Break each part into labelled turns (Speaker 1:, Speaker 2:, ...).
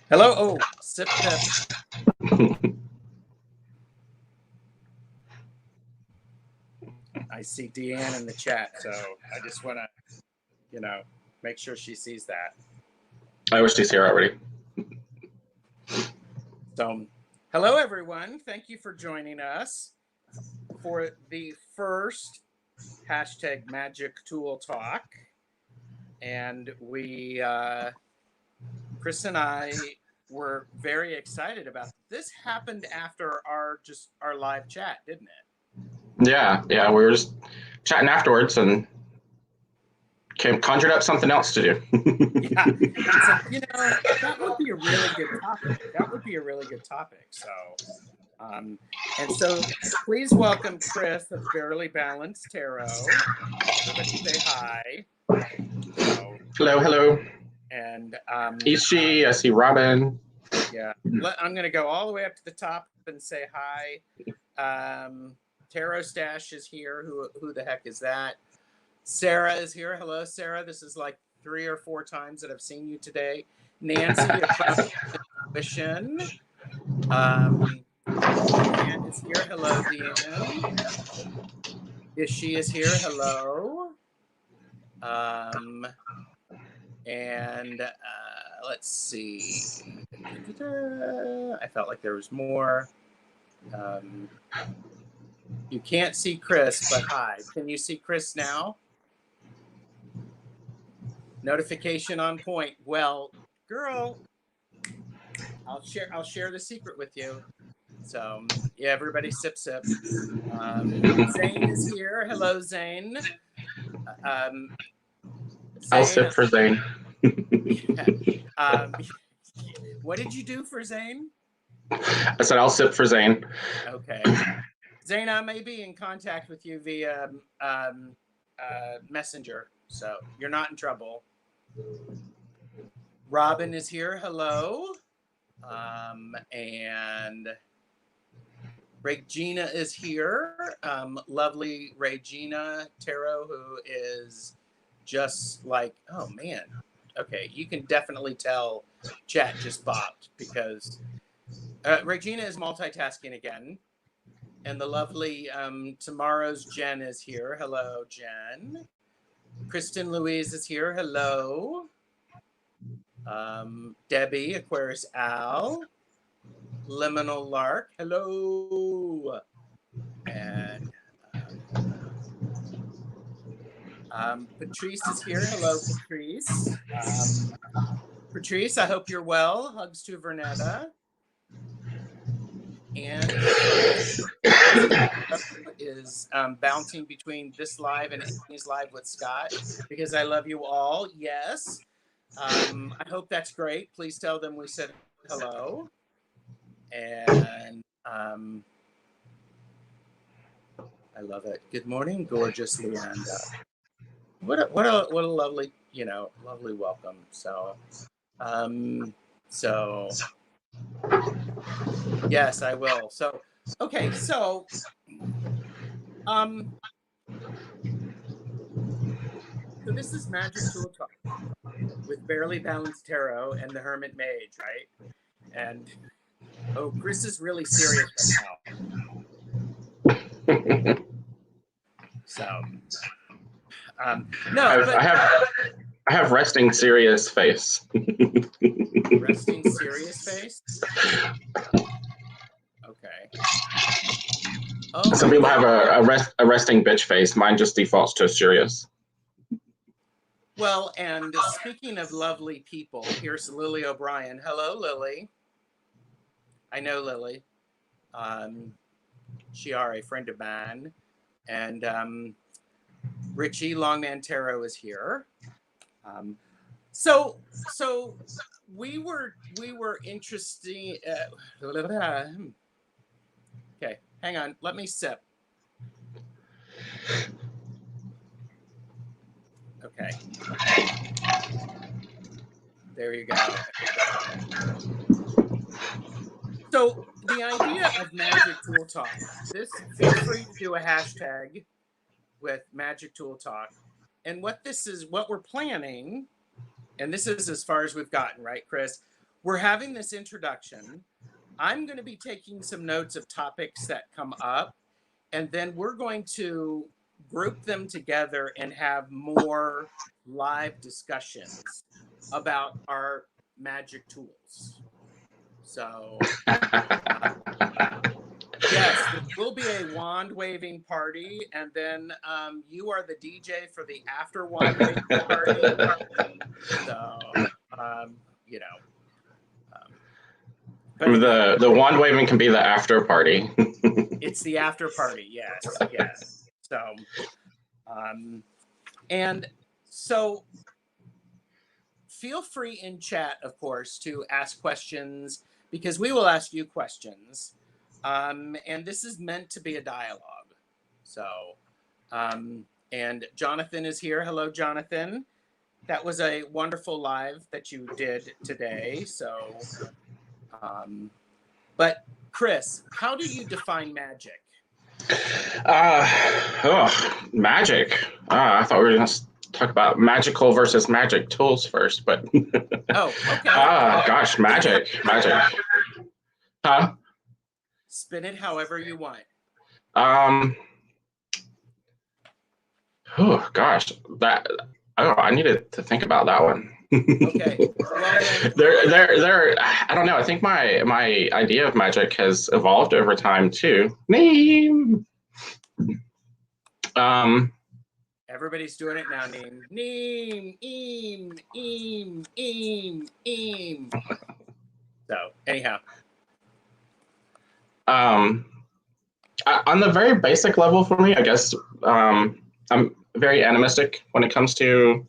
Speaker 1: Hello. Oh, sip sip. I see Deanne in the chat, so I just want to, make sure she sees that.
Speaker 2: I wish she's here already.
Speaker 1: So, hello everyone. Thank you for joining us for the first hashtag Magic Tool Talk, and Chris and I were very excited about this. Happened after our live chat, didn't it?
Speaker 2: Yeah, we were just chatting afterwards and conjured up something else to do.
Speaker 1: Yeah, it's like, that would be a really good topic. So, and so please welcome Chris of Barely Balanced Tarot. Everybody say hi. So,
Speaker 2: Hello.
Speaker 1: and
Speaker 2: Ishi, I see Robin.
Speaker 1: yeah, I'm going to go all the way up to the top and say hi. Tarot Stash is here. Who the heck is that? Sarah is here. Hello, Sarah. This is like 3 or 4 times that I've seen you today. Nancy from Intuition. Deanne is here. Hello, Deanne. She is here. Hello. And let's see. I felt like there was more. You can't see Chris, but hi. Can you see Chris now? Notification on point. Well, girl, I'll share the secret with you. So yeah, everybody sip. Zane is here. Hello, Zane.
Speaker 2: I'll sip for Zane.
Speaker 1: What did you do for Zane?
Speaker 2: I said I'll sip for Zane.
Speaker 1: Okay. Zane, I may be in contact with you via Messenger, so you're not in trouble. Robin is here. Hello. And Regina is here. Lovely Regina Tarot, who is just like, oh man. Okay, you can definitely tell chat just bopped because Regina is multitasking again. And the lovely Tomorrow's Jen is here. Hello, Jen. Kristen Louise is here. Hello. Debbie, Aquarius Al. Liminal Lark. Hello. And Patrice is here. Hello, Patrice. Patrice, I hope you're well. Hugs to Vernetta. And is bouncing between this live and Annie's live with Scott because I love you all. Yes. I hope that's great. Please tell them we said hello. And I love it. Good morning, gorgeous Leanda. What a lovely, lovely welcome. So yes, I will. So okay, so so this is Magic Tool Talk with Barely Balanced Tarot and the Hermit Mage, right? And oh, Chris is really serious right now. So no,
Speaker 2: I have resting serious face.
Speaker 1: Resting serious face? Okay.
Speaker 2: Oh, some people have a resting bitch face. Mine just defaults to serious.
Speaker 1: Well, and speaking of lovely people, here's Lily O'Brien. Hello, Lily. I know Lily. She are a friend of mine. And Richie Longman Tarot is here. So we were interesting. Okay, hang on. Let me sip. Okay. There you go. So the idea of Magic Tool Talk. Feel free to do a hashtag with Magic Tool Talk. And what we're planning, and this is as far as we've gotten, right, Chris? we're having this introduction. I'm going to be taking some notes of topics that come up, and then we're going to group them together and have more live discussions about our magic tools. So, yes, there will be a wand waving party, and then you are the DJ for the after wand waving party. So, you know. But
Speaker 2: the wand waving can be the after party.
Speaker 1: It's the after party, yes, yes. So, and so feel free in chat, of course, to ask questions, because we will ask you questions. And this is meant to be a dialogue. So, and Jonathan is here. Hello, Jonathan. That was a wonderful live that you did today. So, but Chris, how do you define magic?
Speaker 2: Magic. I thought we were going to talk about magical versus magic tools first, but
Speaker 1: oh, okay.
Speaker 2: Gosh, magic. Huh?
Speaker 1: Spin it however you want.
Speaker 2: Oh gosh, I needed to think about that one.
Speaker 1: Okay. Well,
Speaker 2: there. I don't know. I think my idea of magic has evolved over time too. Name.
Speaker 1: Everybody's doing it now. Neem. So anyhow.
Speaker 2: On the very basic level for me, I guess I'm very animistic when it comes to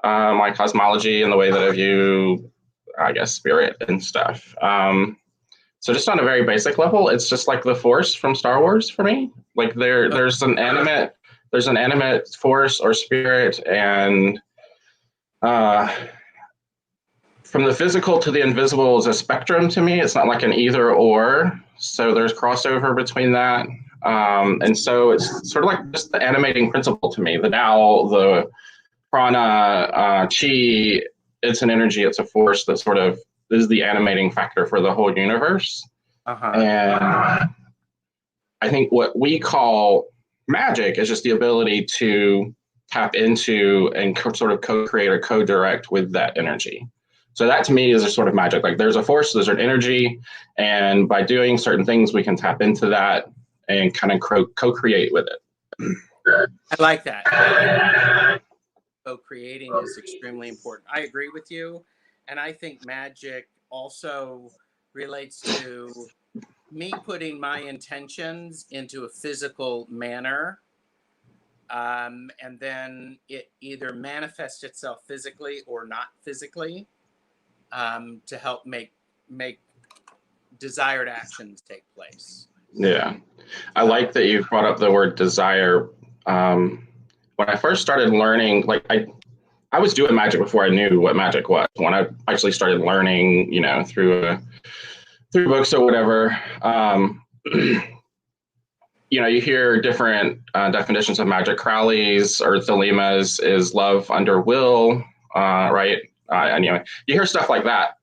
Speaker 2: my cosmology and the way that I view, I guess, spirit and stuff. So just on a very basic level, it's just like the Force from Star Wars for me. Like there's an animate force or spirit, and from the physical to the invisible is a spectrum to me. It's not like an either or. So there's crossover between that. And so it's sort of like just the animating principle to me. The Tao, the prana, chi, it's an energy, it's a force that sort of is the animating factor for the whole universe. And I think what we call magic is just the ability to tap into and sort of co-create or co-direct with that energy. So that to me is a sort of magic. Like there's a force, there's an energy, and by doing certain things, we can tap into that and kind of co-create with it.
Speaker 1: I like that. Co-creating is extremely important. I agree with you. And I think magic also relates to me putting my intentions into a physical manner. And then it either manifests itself physically or not physically, to help make desired actions take place.
Speaker 2: Yeah. I like that you brought up the word desire. When I first started learning, like I was doing magic before I knew what magic was. When I actually started learning, through books or whatever, you hear different definitions of magic. Crowley's or Thalima's is love under will, right? And you hear stuff like that.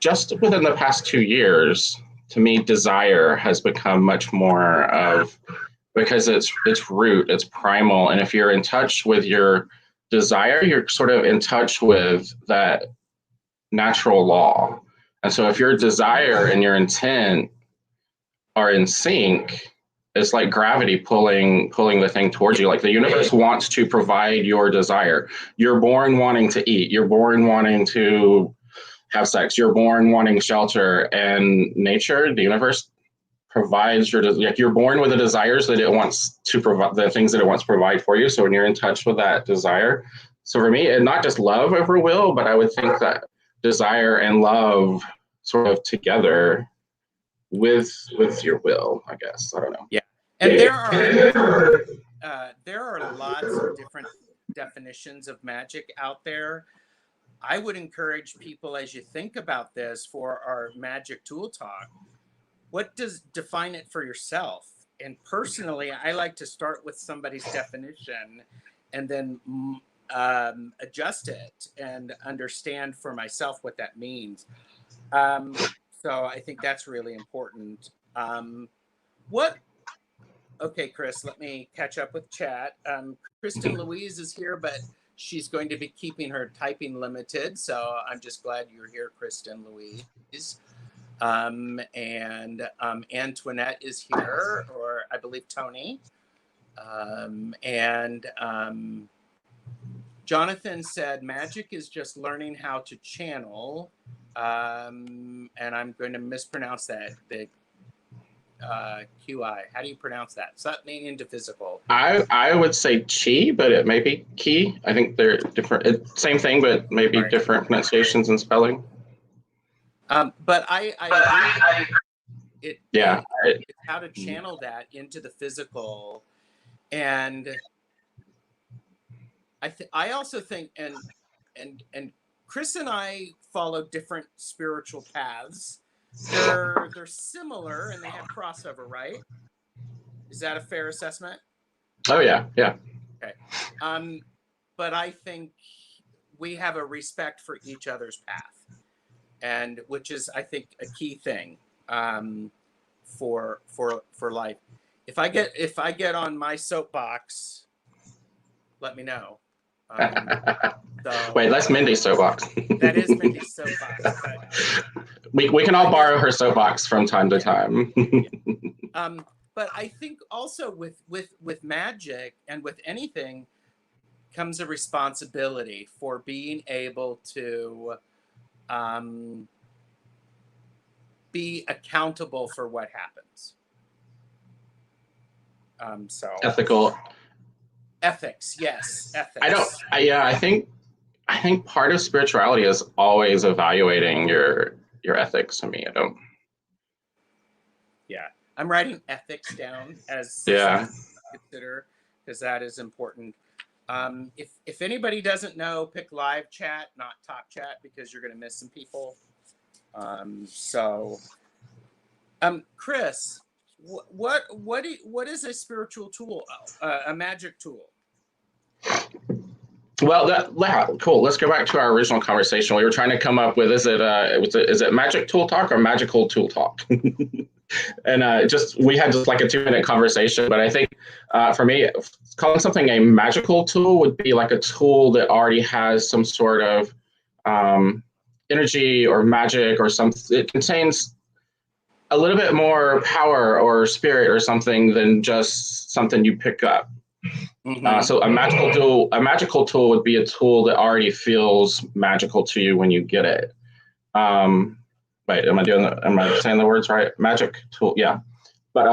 Speaker 2: Just within the past 2 years, to me, desire has become much more of, because it's root, it's primal. And if you're in touch with your desire, you're sort of in touch with that natural law. And so if your desire and your intent are in sync, it's like gravity pulling the thing towards you. Like the universe wants to provide your desire. You're born wanting to eat. You're born wanting to have sex. You're born wanting shelter. And nature, the universe, provides like you're born with the desires that it wants to provide, the things that it wants to provide for you. So when you're in touch with that desire, so for me, and not just love over will, but I would think that desire and love sort of together with your will, I guess. I don't know.
Speaker 1: Yeah. And there are lots of different definitions of magic out there. I would encourage people, as you think about this for our magic tool talk, what does define it for yourself? And personally, I like to start with somebody's definition and then adjust it and understand for myself what that means. So I think that's really important. What Okay, Chris, let me catch up with chat. Kristen Louise is here, but she's going to be keeping her typing limited. So I'm just glad you're here, Kristen Louise. And Antoinette is here, or I believe Tony. Jonathan said, magic is just learning how to channel. And I'm going to mispronounce that. The QI. How do you pronounce that? Does that mean into physical?
Speaker 2: I would say chi, but it may be ki. I think they're different. Same thing, but maybe different pronunciations and spelling.
Speaker 1: But I agree. It's how to channel that into the physical, and I also think and Chris and I follow different spiritual paths. They're similar and they have crossover, right? Is that a fair assessment?
Speaker 2: Oh yeah.
Speaker 1: Okay. But I think we have a respect for each other's path, and which is, I think, a key thing for life. If I get on my soapbox, let me know.
Speaker 2: Wait, that's Mindy's soapbox.
Speaker 1: That is Mindy's soapbox.
Speaker 2: But we can all borrow her soapbox from time to time.
Speaker 1: But I think also with magic and with anything comes a responsibility for being able to be accountable for what happens. So ethics, yes, ethics.
Speaker 2: I think part of spirituality is always evaluating your ethics. I mean, I don't.
Speaker 1: Yeah, I'm writing ethics down as consider, because that is important. If anybody doesn't know, pick live chat, not top chat, because you're going to miss some people. Chris, what is a spiritual tool? A magic tool?
Speaker 2: Well, cool. Let's go back to our original conversation. We were trying to come up with is it magic tool talk or magical tool talk? And we had just like a 2-minute conversation. But I think for me, calling something a magical tool would be like a tool that already has some sort of energy or magic or something. It contains a little bit more power or spirit or something than just something you pick up. Mm-hmm. So a magical tool would be a tool that already feels magical to you when you get it. Wait, am I saying the words right? Magic tool, yeah. But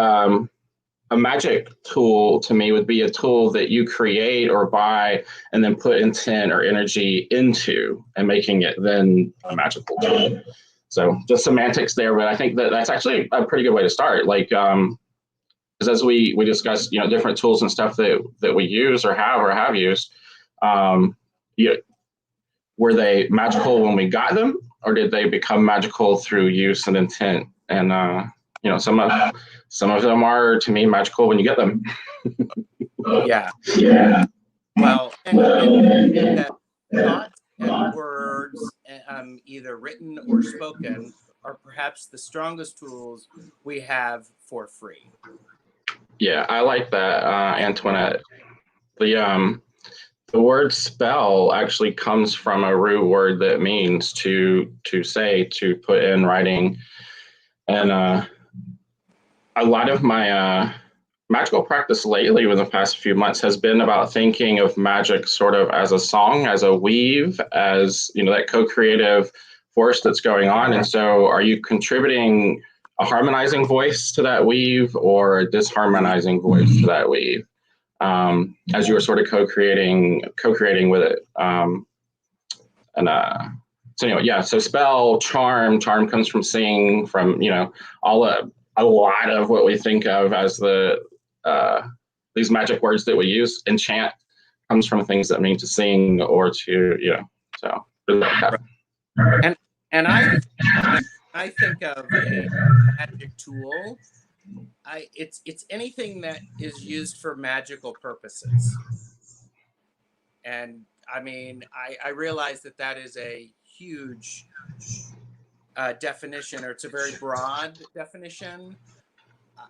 Speaker 2: a magic tool to me would be a tool that you create or buy and then put intent or energy into and making it then a magical tool. So just semantics there, but I think that's actually a pretty good way to start. Like, because as we discussed, different tools and stuff that we use or have used, were they magical when we got them, or did they become magical through use and intent? And some of them are, to me, magical when you get them.
Speaker 1: Yeah. Well, and thoughts and words, either written or spoken, are perhaps the strongest tools we have for free.
Speaker 2: Yeah, I like that, Antoinette. The word spell actually comes from a root word that means to say, to put in writing. And a lot of my magical practice lately within the past few months has been about thinking of magic sort of as a song, as a weave, as that co-creative force that's going on. And so are you contributing a harmonizing voice to that weave or a disharmonizing voice to that weave, as you were sort of co-creating with it? So anyway, yeah, so spell, charm comes from sing, from a lot of what we think of as these magic words that we use. Enchant comes from things that mean to sing or to, so.
Speaker 1: And I think of a magic tool. It's anything that is used for magical purposes. And I mean, I realize that that is a huge definition, or it's a very broad definition.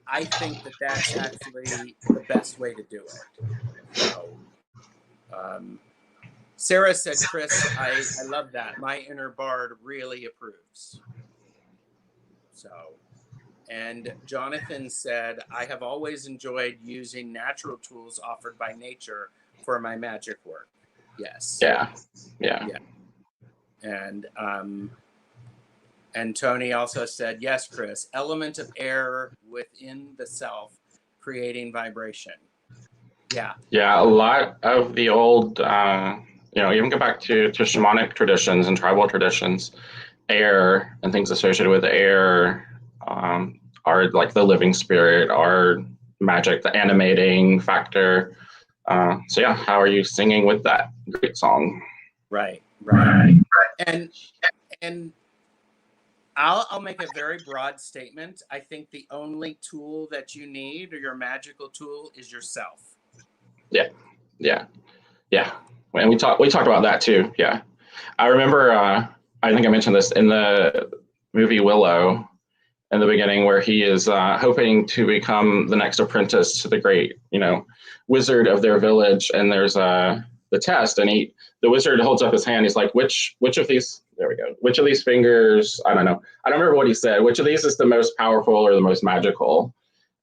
Speaker 1: I think that that's actually the best way to do it. So, um, Sarah said, Chris, I love that. My inner bard really approves. So, and Jonathan said, I have always enjoyed using natural tools offered by nature for my magic work. Yes.
Speaker 2: Yeah.
Speaker 1: And Tony also said, yes, Chris, element of air within the self, creating vibration. Yeah.
Speaker 2: Yeah, a lot of the old, even go back to shamanic traditions and tribal traditions, air and things associated with air are like the living spirit, are magic, the animating factor. So yeah, how are you singing with that great song?
Speaker 1: Right. And I'll make a very broad statement. I think the only tool that you need, or your magical tool, is yourself.
Speaker 2: Yeah. And we talked about that too. Yeah. I remember, I think I mentioned this in the movie Willow in the beginning, where he is hoping to become the next apprentice to the great, wizard of their village. And there's the test, and the wizard holds up his hand. He's like, which of these, there we go. Which of these fingers, I don't know. I don't remember what he said. Which of these is the most powerful or the most magical?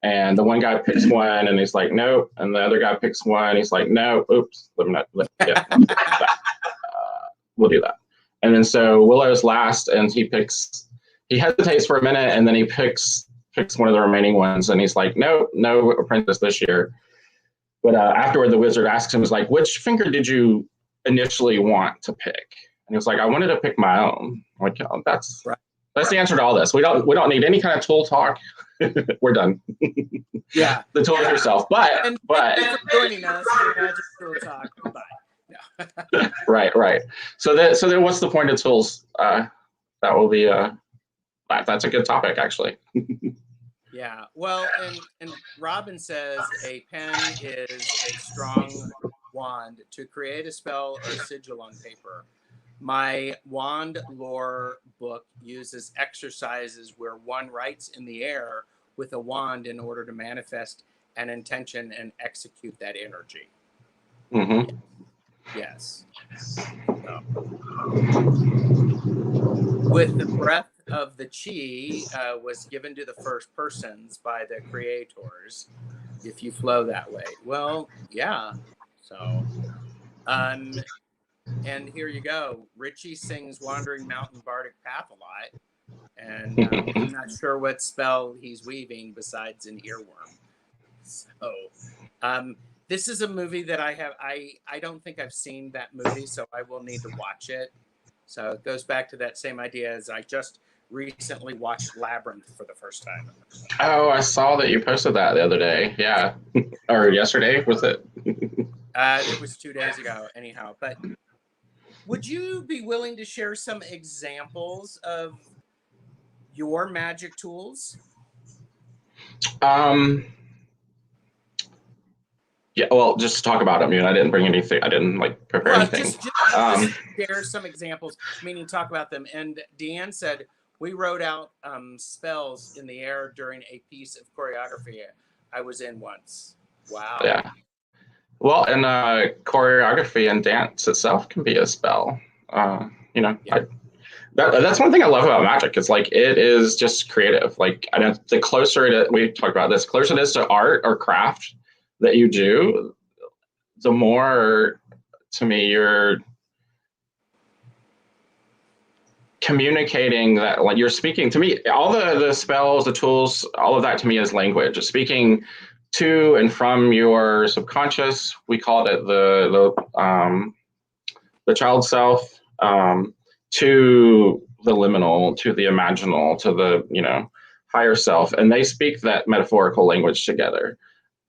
Speaker 2: And the one guy picks one, and he's like, nope. And the other guy picks one. He's like, no, oops. Yeah, we'll do that. And then so Willow's last, and he hesitates for a minute, and then he picks one of the remaining ones, and he's like, no apprentice this year. But afterward, the wizard asks him, is like, which finger did you initially want to pick? And he was like, I wanted to pick my own. I'm like, oh, that's right. That's the answer to all this. We don't need any kind of tool talk. We're done.
Speaker 1: Yeah.
Speaker 2: The tool is yourself. But
Speaker 1: thanks for joining us for Magic Tool Talk. Bye. No.
Speaker 2: Right. So then what's the point of tools? That will be that's a good topic, actually.
Speaker 1: Yeah. Well, and Robin says a pen is a strong wand to create a spell or sigil on paper. My wand lore book uses exercises where one writes in the air with a wand in order to manifest an intention and execute that energy.
Speaker 2: Mm-hmm.
Speaker 1: Yes. With the breath of the chi was given to the first persons by the creators, if you flow that way. Well, yeah. So, and here you go. Richie sings Wandering Mountain Bardic Path a lot. And I'm not sure what spell he's weaving besides an earworm. So this is a movie that I don't think I've seen that movie, so I will need to watch it. So it goes back to that same idea as I just recently watched Labyrinth for the first time.
Speaker 2: Oh, I saw that you posted that the other day. Yeah. Or yesterday, was it?
Speaker 1: It was 2 days ago, anyhow. But would you be willing to share some examples of your magic tools?
Speaker 2: Yeah, well, just talk about them. I didn't bring anything. I didn't prepare anything.
Speaker 1: Just share some examples, meaning talk about them. And Deanne said, we wrote out spells in the air during a piece of choreography I was in once. Wow.
Speaker 2: Yeah. Well, and choreography and dance itself can be a spell. Yeah. That's one thing I love about magic. It's it is just creative. The closer we talked about this, closer it is to art or craft that you do, the more, to me, you're communicating that, you're speaking to me. All the spells, the tools, all of that to me is language. Speaking to and from your subconscious. We call it the child self, to the liminal, to the imaginal, to the higher self, and they speak that metaphorical language together.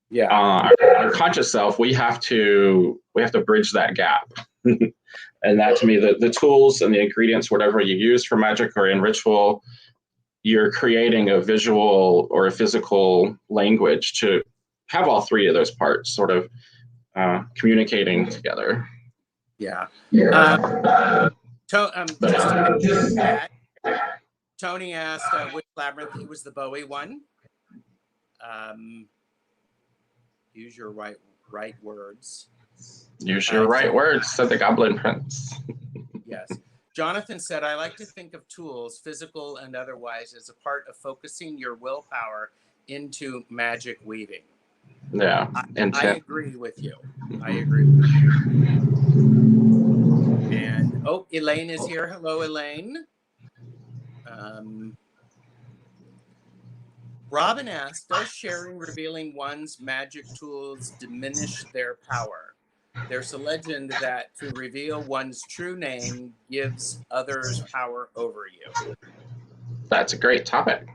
Speaker 1: Yeah.
Speaker 2: Our conscious self, we have to bridge that gap. And that, to me, the tools and the ingredients, whatever you use for magic or in ritual, you're creating a visual or a physical language to have all three of those parts sort of communicating together.
Speaker 1: Yeah.
Speaker 2: Yeah.
Speaker 1: Just to that, Tony asked which labyrinth was the Bowie one. Use your right words.
Speaker 2: Use your right words, said the Goblin Prince.
Speaker 1: Yes. Jonathan said, I like to think of tools, physical and otherwise, as a part of focusing your willpower into magic weaving.
Speaker 2: Yeah.
Speaker 1: I agree with you. I agree with you. And, oh, Elaine is here. Hello, Elaine. Robin asked, does sharing, revealing one's magic tools diminish their power? There's a legend that to reveal one's true name gives others power over you.
Speaker 2: That's a great topic.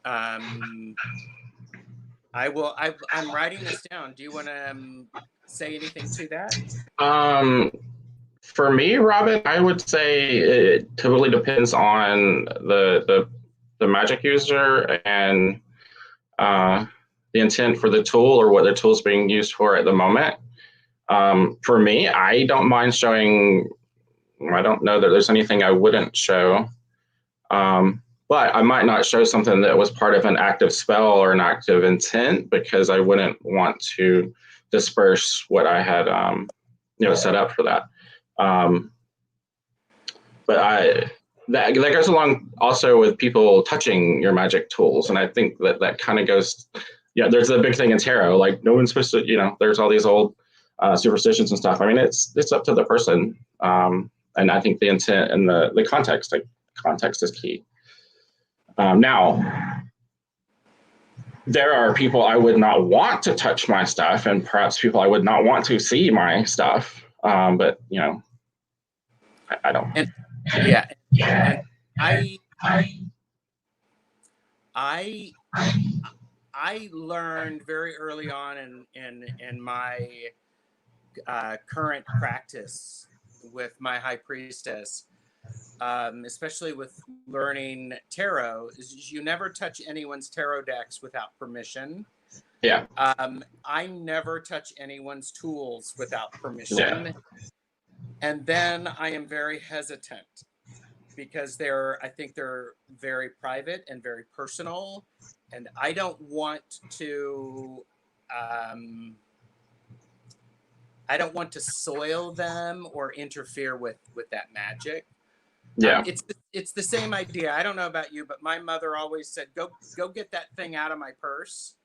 Speaker 1: I'm writing this down. Do you want to say anything to that?
Speaker 2: For me, Robin, I would say it totally depends on the magic user and the intent for the tool or what the tool is being used for at the moment. For me, I don't mind showing. I don't know that there's anything I wouldn't show, but I might not show something that was part of an active spell or an active intent because I wouldn't want to disperse what I had, set up for that. But that goes along also with people touching your magic tools, and I think that kind of goes. Yeah, there's a big thing in tarot, like no one's supposed to. There's all these old superstitions and stuff. I mean, it's up to the person, and I think the intent and the context, context is key. Now, there are people I would not want to touch my stuff, and perhaps people I would not want to see my stuff. But I don't.
Speaker 1: And, yeah, and I learned very early on in my current practice with my high priestess, especially with learning tarot, is you never touch anyone's tarot decks without permission.
Speaker 2: Yeah.
Speaker 1: I never touch anyone's tools without permission. Yeah. And then I am very hesitant because I think they're very private and very personal, and I don't want to soil them or interfere with that magic.
Speaker 2: Yeah.
Speaker 1: It's the same idea. I don't know about you, but my mother always said, go get that thing out of my purse.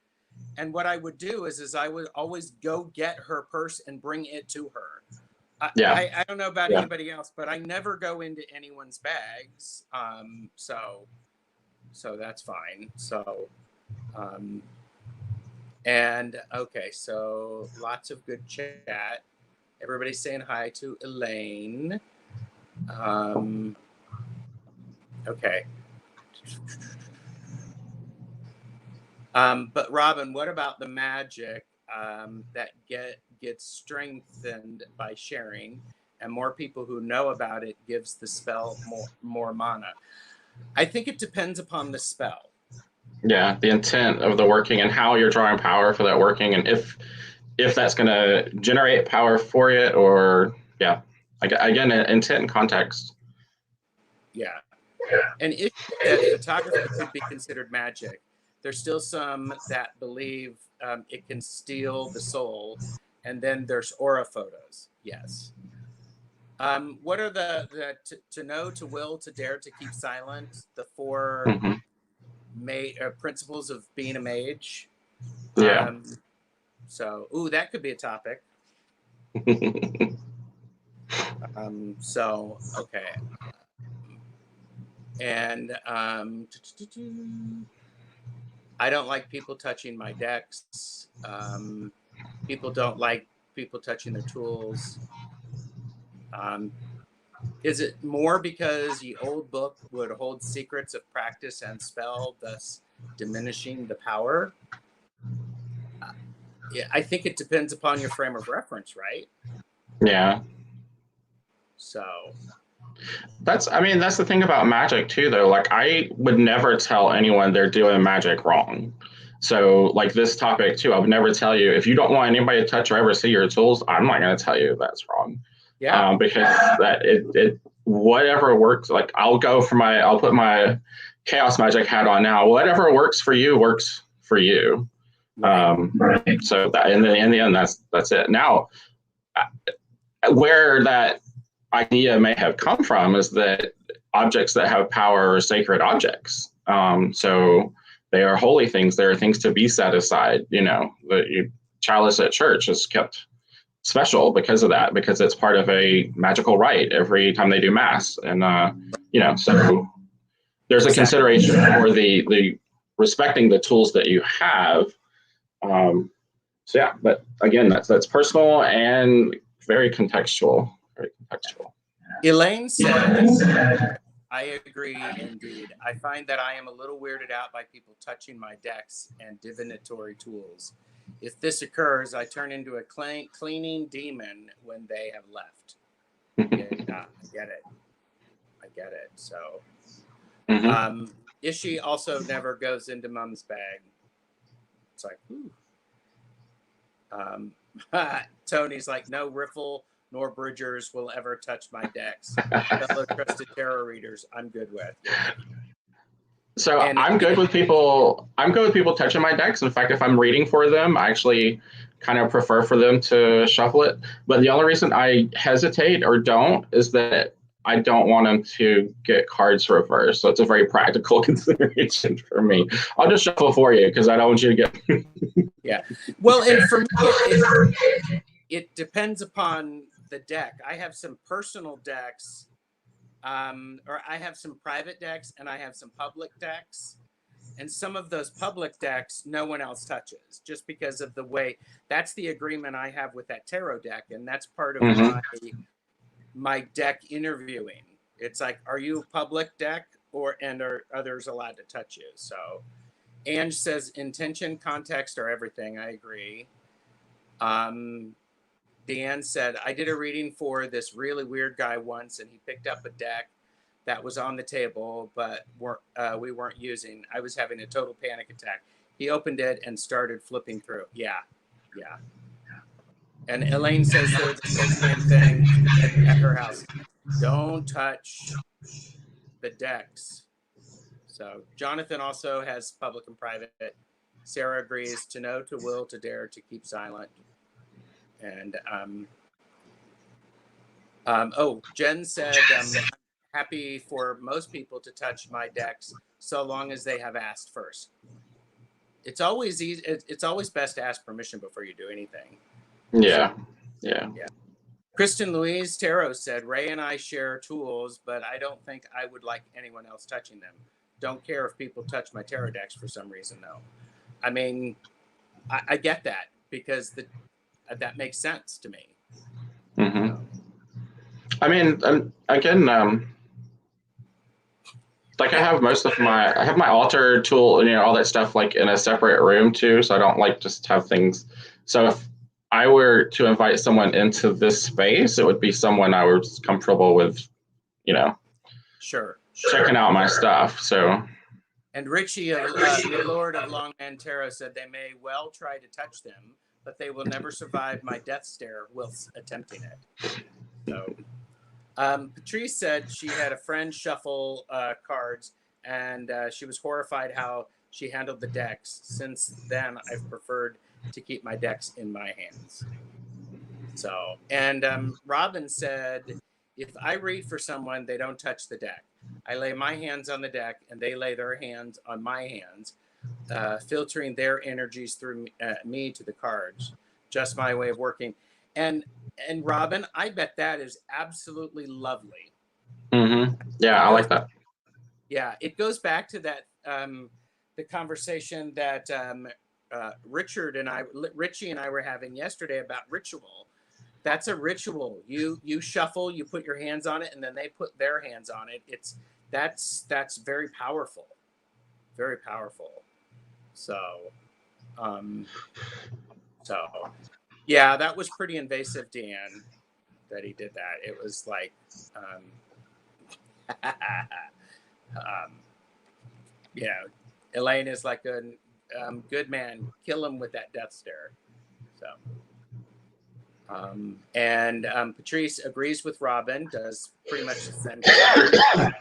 Speaker 1: And what I would do is I would always go get her purse and bring it to her. I don't know about anybody else, but I never go into anyone's bags. So that's fine. So, and okay, so lots of good chat. Everybody's saying hi to Elaine. Okay. But Robin, what about the magic that gets strengthened by sharing, and more people who know about it gives the spell more mana? I think it depends upon the spell.
Speaker 2: Yeah, the intent of the working and how you're drawing power for that working, and if that's going to generate power for it, or again, intent and context.
Speaker 1: Yeah, and if that photography could be considered magic, there's still some that believe it can steal the soul, and then there's aura photos. Yes. What are the to know, to will, to dare, to keep silent? The four principles of being a mage.
Speaker 2: Yeah.
Speaker 1: So, that could be a topic. So, okay. And I don't like people touching my decks. People don't like people touching their tools. Is it more because the old book would hold secrets of practice and spell, thus diminishing the power? Yeah, I think it depends upon your frame of reference, right?
Speaker 2: Yeah.
Speaker 1: So
Speaker 2: that's the thing about magic too, though. Like, I would never tell anyone they're doing magic wrong. So like this topic too, I would never tell you if you don't want anybody to touch or ever see your tools. I'm not going to tell you that's wrong.
Speaker 1: Yeah.
Speaker 2: Because that it whatever works. Like I'll put my chaos magic hat on now. Whatever works for you works for you.
Speaker 1: Right.
Speaker 2: So that in the end, that's it. Now, where that idea may have come from is that objects that have power are sacred objects. So they are holy things. They are things to be set aside. The chalice at church is kept special because of that, because it's part of a magical rite every time they do mass. And, so there's a consideration for the respecting the tools that you have. So yeah, but again, that's personal and very contextual. Very contextual.
Speaker 1: Elaine said, I agree indeed. I find that I am a little weirded out by people touching my decks and divinatory tools. If this occurs, I turn into a cleaning demon when they have left. Yeah, I get it. So, Ishi also never goes into Mom's bag. It's like, Tony's like, no Riffle nor Bridgers will ever touch my decks. Fellow trusted tarot readers, I'm good with. Yeah.
Speaker 2: So I'm good with people. I'm good with people touching my decks. In fact, if I'm reading for them, I actually kind of prefer for them to shuffle it. But the only reason I hesitate or don't is that I don't want them to get cards reversed. So it's a very practical consideration for me. I'll just shuffle for you because I don't want you to get.
Speaker 1: Yeah. Well, and for me, it depends upon the deck. I have some personal decks, or I have some private decks, and I have some public decks. And some of those public decks, no one else touches, just because of the way. That's the agreement I have with that tarot deck, and that's part of my deck interviewing. It's like, are you a public deck, and are others allowed to touch you? So, Ange says intention, context are everything. I agree. Deanne said, I did a reading for this really weird guy once, and he picked up a deck that was on the table, but we weren't using. I was having a total panic attack. He opened it and started flipping through. Yeah. And Elaine says they're the same thing at her house. Don't touch the decks. So Jonathan also has public and private. Sarah agrees to know, to will, to dare, to keep silent. And Jen said, I'm happy for most people to touch my decks so long as they have asked first. It's always easy. It's always best to ask permission before you do anything.
Speaker 2: Yeah.
Speaker 1: Kristen Louise Tarot said, Ray and I share tools, but I don't think I would like anyone else touching them. Don't care if people touch my tarot decks for some reason, though. I mean, I get that because that makes sense to me.
Speaker 2: I mean, again, like I have my altar tool, all that stuff like in a separate room too. So I don't like just have things. So if I were to invite someone into this space, it would be someone I was comfortable with,
Speaker 1: Sure.
Speaker 2: checking out my stuff. So. And
Speaker 1: Richie, the Lord of Longman Tarot, said they may well try to touch them, but they will never survive my death stare whilst attempting it. So, Patrice said she had a friend shuffle cards, and she was horrified how she handled the decks. Since then, I've preferred to keep my decks in my hands. So, and Robin said, if I read for someone, they don't touch the deck. I lay my hands on the deck, and they lay their hands on my hands, filtering their energies through me to the cards. Just my way of working. And Robin, I bet that is absolutely lovely.
Speaker 2: Yeah, I like that.
Speaker 1: Yeah, it goes back to that the conversation that Richie and I were having yesterday about ritual. That's a ritual. You shuffle, you put your hands on it, and then they put their hands on it. That's very powerful, very powerful. So, yeah, that was pretty invasive, Dan, that he did that. It was like, Elaine is like good man, kill him with that death stare. So, and Patrice agrees with Robin, does pretty much the same thing.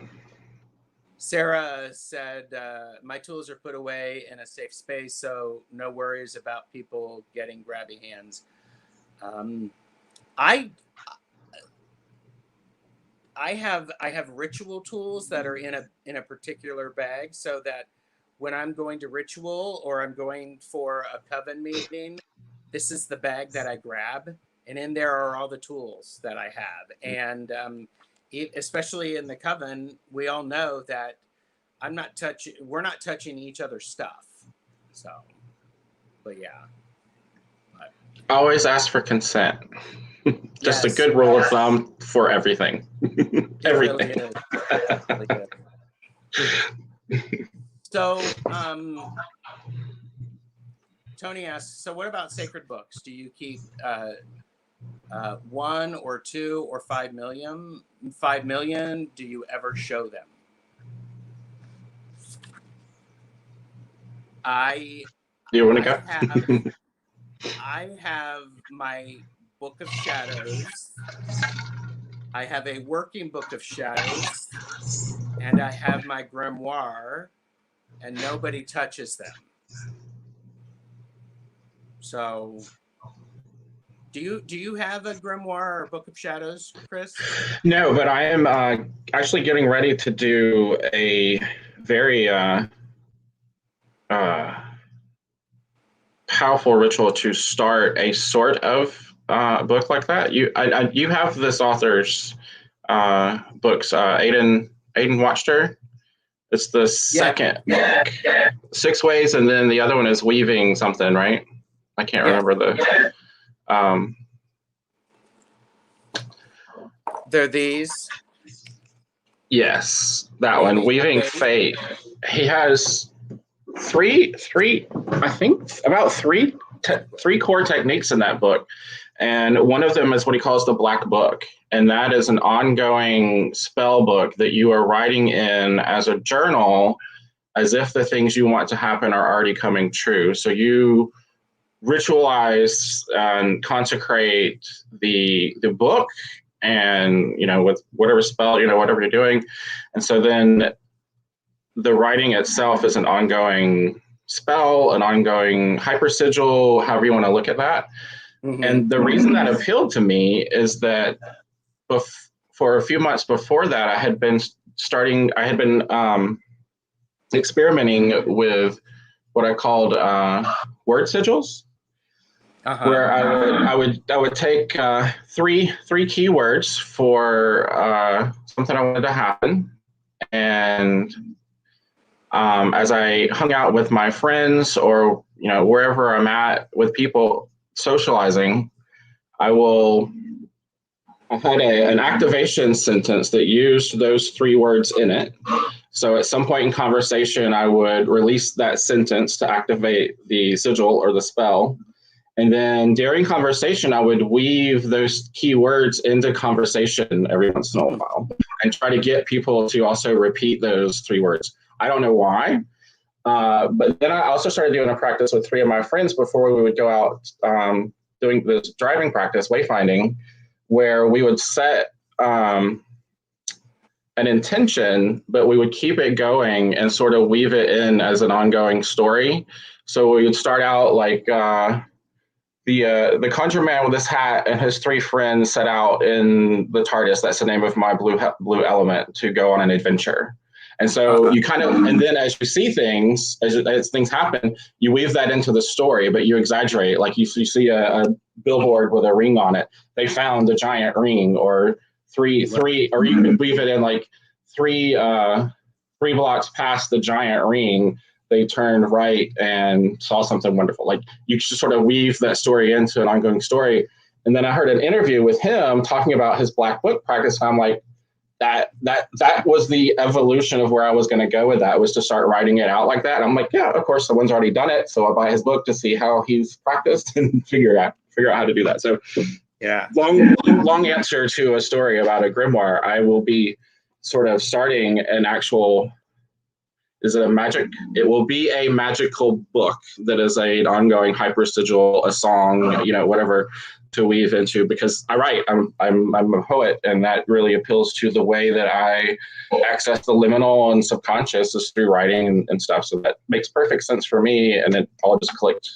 Speaker 1: Sarah said, my tools are put away in a safe space, so no worries about people getting grabby hands. I have ritual tools that are in a particular bag, so that when I'm going to ritual or I'm going for a coven meeting, this is the bag that I grab, and in there are all the tools that I have. And especially in the coven, we all know that we're not touching each other's stuff. So, but yeah.
Speaker 2: Always ask for consent. Just
Speaker 1: Yes.
Speaker 2: a good rule of thumb for everything. Everything.
Speaker 1: Really is. Really is. So, Tony asks, so what about sacred books? Do you keep 1 or 2 or 5 million? 5 million? Do you ever show them?
Speaker 2: Do you want to go?
Speaker 1: I have my Book of Shadows. I have a working Book of Shadows, and I have my grimoire, and nobody touches them. So, do you have a grimoire or Book of Shadows, Chris?
Speaker 2: No, but I am actually getting ready to do a very powerful ritual to start a sort of book like that. You have this author's books, Aiden Watchter. It's the second book, 6 Ways, and then the other one is Weaving something, right? I can't remember the.
Speaker 1: They're these.
Speaker 2: Yes, that one, Weaving Fate. He has three, I think about three core techniques in that book. And one of them is what he calls the Black Book. And that is an ongoing spell book that you are writing in as a journal, as if the things you want to happen are already coming true. So you ritualize and consecrate the book, and with whatever spell, whatever you're doing. And so then the writing itself is an ongoing spell, an ongoing hyper sigil, however you want to look at that. Mm-hmm. And the reason that appealed to me is that for a few months before that, I had been experimenting with what I called word sigils. Where I would take 3 keywords for something I wanted to happen, and as I hung out with my friends or wherever I'm at with people socializing, I had an activation sentence that used those 3 words in it. So at some point in conversation, I would release that sentence to activate the sigil or the spell. And then during conversation, I would weave those keywords into conversation every once in a while and try to get people to also repeat those 3 words. I don't know why, but then I also started doing a practice with 3 of my friends before we would go out doing this driving practice, wayfinding, where we would set an intention, but we would keep it going and sort of weave it in as an ongoing story. So we would start out like the conjure man with his hat and his 3 friends set out in the TARDIS. That's the name of my blue element, to go on an adventure. And so you kind of, and then as you see things, as things happen, you weave that into the story, but you exaggerate. Like you see a billboard with a ring on it. They found a giant ring, or three, or you can weave it in like 3 blocks past the giant ring. They turned right and saw something wonderful. Like you just sort of weave that story into an ongoing story. And then I heard an interview with him talking about his Black Book practice. And I'm like, that was the evolution of where I was going to go with that, was to start writing it out like that. And I'm like, yeah, of course, someone's already done it. So I'll buy his book to see how he's practiced and figure out how to do that. So yeah, long answer to a story about a grimoire. I will be sort of starting an actual Is it a magic? It will be a magical book that is an ongoing hypersigil, a song, whatever to weave into. Because I write, I'm a poet, and that really appeals to the way that I access the liminal and subconscious is through writing and stuff. So that makes perfect sense for me, and it all just clicked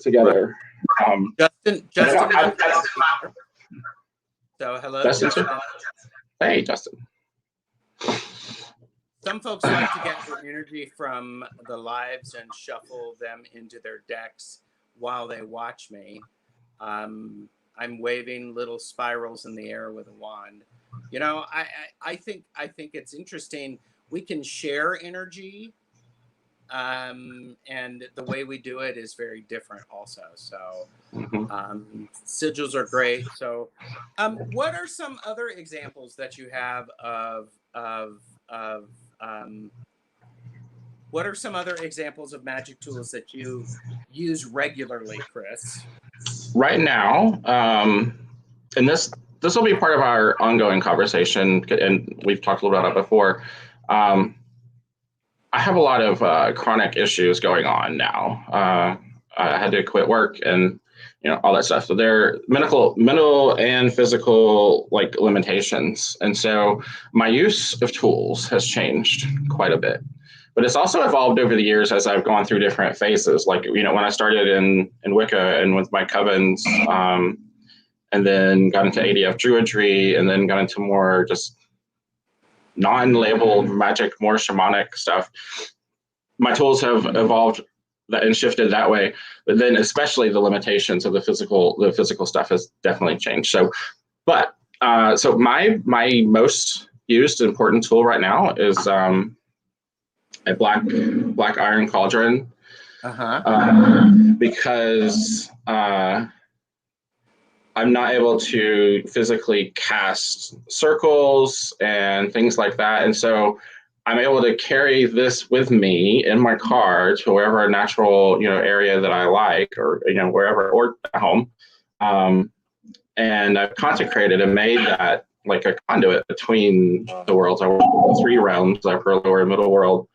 Speaker 2: together.
Speaker 1: Justin. So hello, Justin.
Speaker 2: Hey, Justin.
Speaker 1: Some folks like to get their energy from the lives and shuffle them into their decks while they watch me. I'm waving little spirals in the air with a wand. I think it's interesting. We can share energy, and the way we do it is very different also. So sigils are great. So what are some other examples that you have of what are some other examples of magic tools that you use regularly, Chris?
Speaker 2: Right now, and this will be part of our ongoing conversation, and we've talked a little about it before. I have a lot of chronic issues going on now. I had to quit work and all that stuff. So there are mental and physical limitations, and so my use of tools has changed quite a bit. But it's also evolved over the years as I've gone through different phases. When I started in Wicca and with my covens, and then got into ADF Druidry, and then got into more just non-labeled magic, more shamanic stuff. My tools have evolved and shifted that way, but then especially the limitations of the physical stuff has definitely changed. So my most used important tool right now is a black iron cauldron, because I'm not able to physically cast circles and things like that, and so I'm able to carry this with me in my car to wherever natural, area that I like, or wherever, or at home. And I've consecrated and made that like a conduit between the worlds. I work with the three realms, upper, lower, and middle world.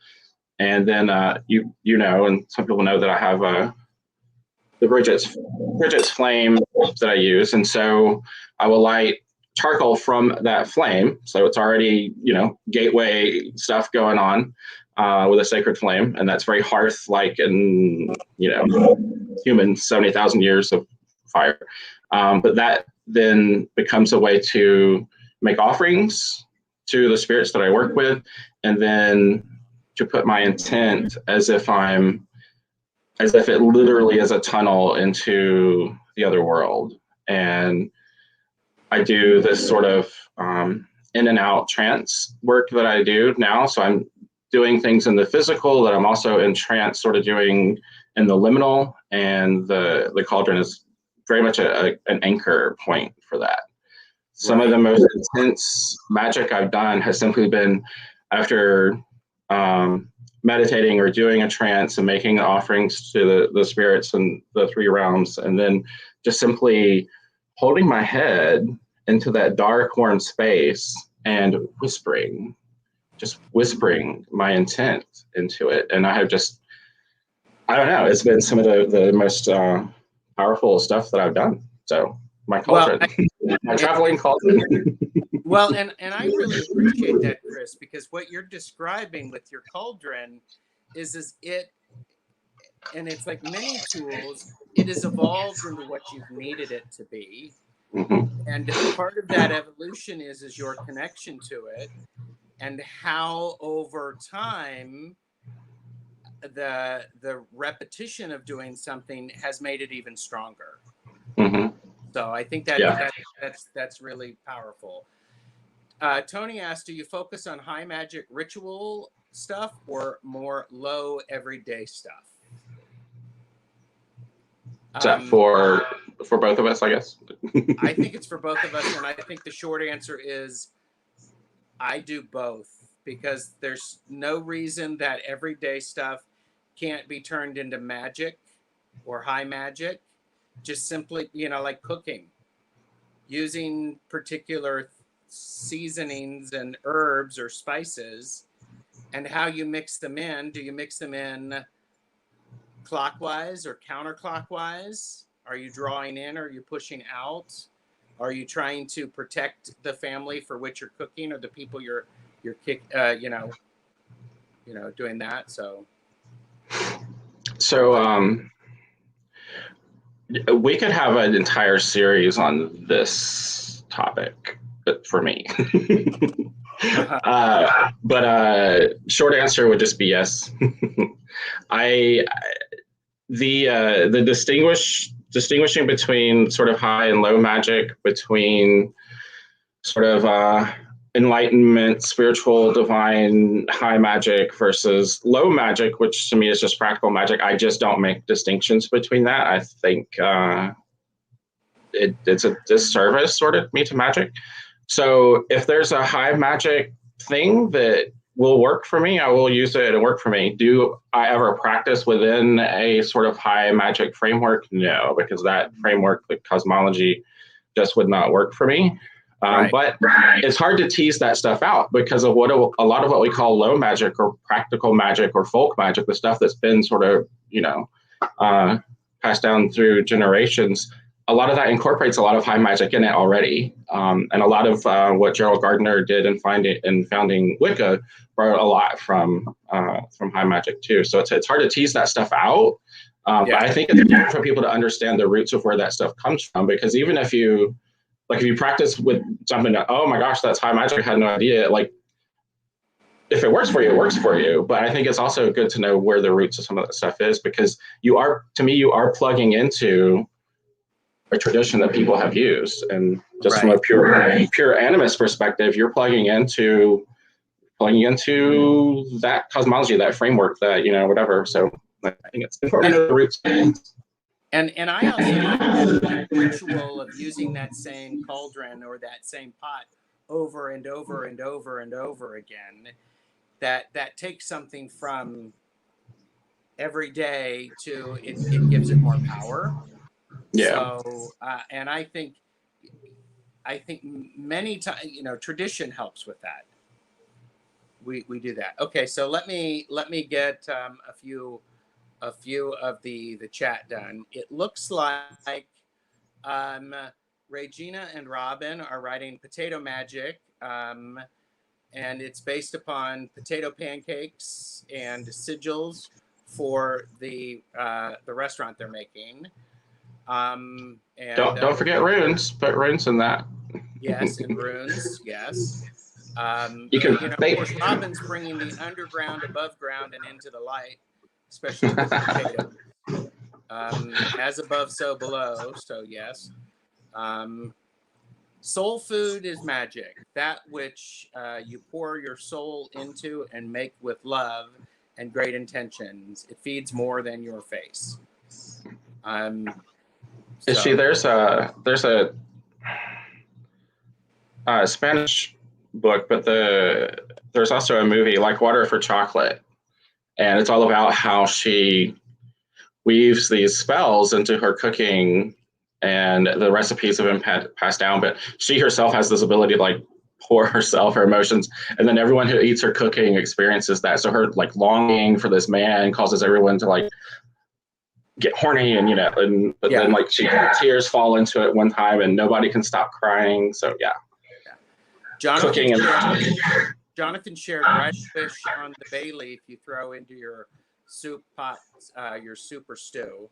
Speaker 2: And then and some people know that I have the Bridget's flame that I use, and so I will light charcoal from that flame, so it's already gateway stuff going on with a sacred flame, and that's very hearth-like, and human 70,000 years of fire. But that then becomes a way to make offerings to the spirits that I work with, and then to put my intent as if it literally is a tunnel into the other world. And I do this sort of in and out trance work that I do now. So I'm doing things in the physical that I'm also in trance sort of doing in the liminal, and the cauldron is very much an anchor point for that. Some of the most intense magic I've done has simply been after meditating or doing a trance and making offerings to the spirits and the three realms, and then just simply holding my head into that dark, warm space and whispering my intent into it. And I don't know, it's been some of the most powerful stuff that I've done. So my cauldron, my traveling cauldron.
Speaker 1: Well, and I really appreciate that, Chris, because what you're describing with your cauldron is it, and it's like many tools, it has evolved into what you've needed it to be. And part of that evolution is your connection to it, and how over time the repetition of doing something has made it even stronger. So I think that's really powerful. Tony asked, do you focus on high magic ritual stuff or more low everyday stuff?
Speaker 2: Is that for both of us, I guess?
Speaker 1: I think it's for both of us, and I think the short answer is I do both, because there's no reason that everyday stuff can't be turned into magic or high magic. Just simply, like cooking, using particular seasonings and herbs or spices And how you mix them in? Do you mix them in clockwise or counterclockwise? Are you drawing in? Or are you pushing out? Are you trying to protect the family for which you're cooking, or the people you're doing that? So
Speaker 2: we could have an entire series on this topic for me. But short answer would just be yes. I the distinguishing between sort of high and low magic, between sort of enlightenment, spiritual, divine, high magic versus low magic, which to me is just practical magic. I just don't make distinctions between that. I think it's a disservice sort of me to magic. So if there's a high magic thing that will work for me, I will use it and work for me. Do I ever practice within a sort of high magic framework? No, because that framework, the cosmology, just would not work for me.
Speaker 1: Right.
Speaker 2: But it's hard to tease that stuff out because of what a lot of what we call low magic or practical magic or folk magic, the stuff that's been sort of, passed down through generations. A lot of that incorporates a lot of high magic in it already. And a lot of what Gerald Gardner did in founding Wicca brought a lot from high magic too. So it's hard to tease that stuff out. But I think it's important for people to understand the roots of where that stuff comes from, because even if you practice with something that, oh my gosh, that's high magic, I had no idea. Like, if it works for you, it works for you. But I think it's also good to know where the roots of some of that stuff is, because you are plugging into a tradition that people have used. And just from a pure animist perspective, you're plugging into that cosmology, that framework, that, whatever. So I think it's important to know the roots.
Speaker 1: And I also think that ritual of using that same cauldron or that same pot over and over and over and over again, that takes something from every day to it gives it more power.
Speaker 2: Yeah.
Speaker 1: So and I think many times, tradition helps with that. We do that. Okay, so let me get a few of the chat done. It looks like Regina and Robin are writing Potato Magic, and it's based upon potato pancakes and sigils for the restaurant they're making. And
Speaker 2: don't forget runes. Put runes in that.
Speaker 1: Yes, and runes. Yes.
Speaker 2: You can.
Speaker 1: Of course, Robin's bringing the underground above ground and into the light, especially with potatoes. As above, so below. So yes. Soul food is magic, that which you pour your soul into and make with love and great intentions. It feeds more than your face.
Speaker 2: See, there's a Spanish book, but there's also a movie, like Water for Chocolate, and it's all about how she weaves these spells into her cooking, and the recipes have been passed down, but she herself has this ability to pour herself, her emotions, and then everyone who eats her cooking experiences that. So her longing for this man causes everyone to get horny, and then tears fall into it one time and nobody can stop crying. So
Speaker 1: Jonathan shared red fish on the bay leaf you throw into your soup pot, your soup or stew.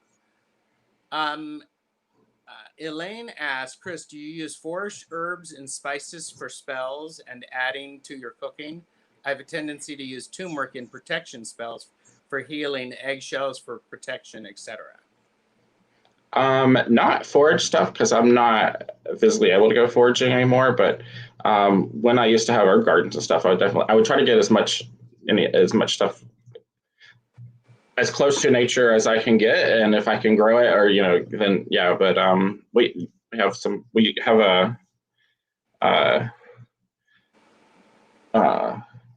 Speaker 1: Elaine asked, Chris, do you use forest herbs and spices for spells and adding to your cooking? I have a tendency to use turmeric in protection spells for healing, eggshells for protection, etc.
Speaker 2: Not forage stuff, because I'm not physically able to go foraging anymore. But when I used to have herb gardens and stuff, I would try to get as much stuff as close to nature as I can get, and if I can grow it, or then yeah. But we have a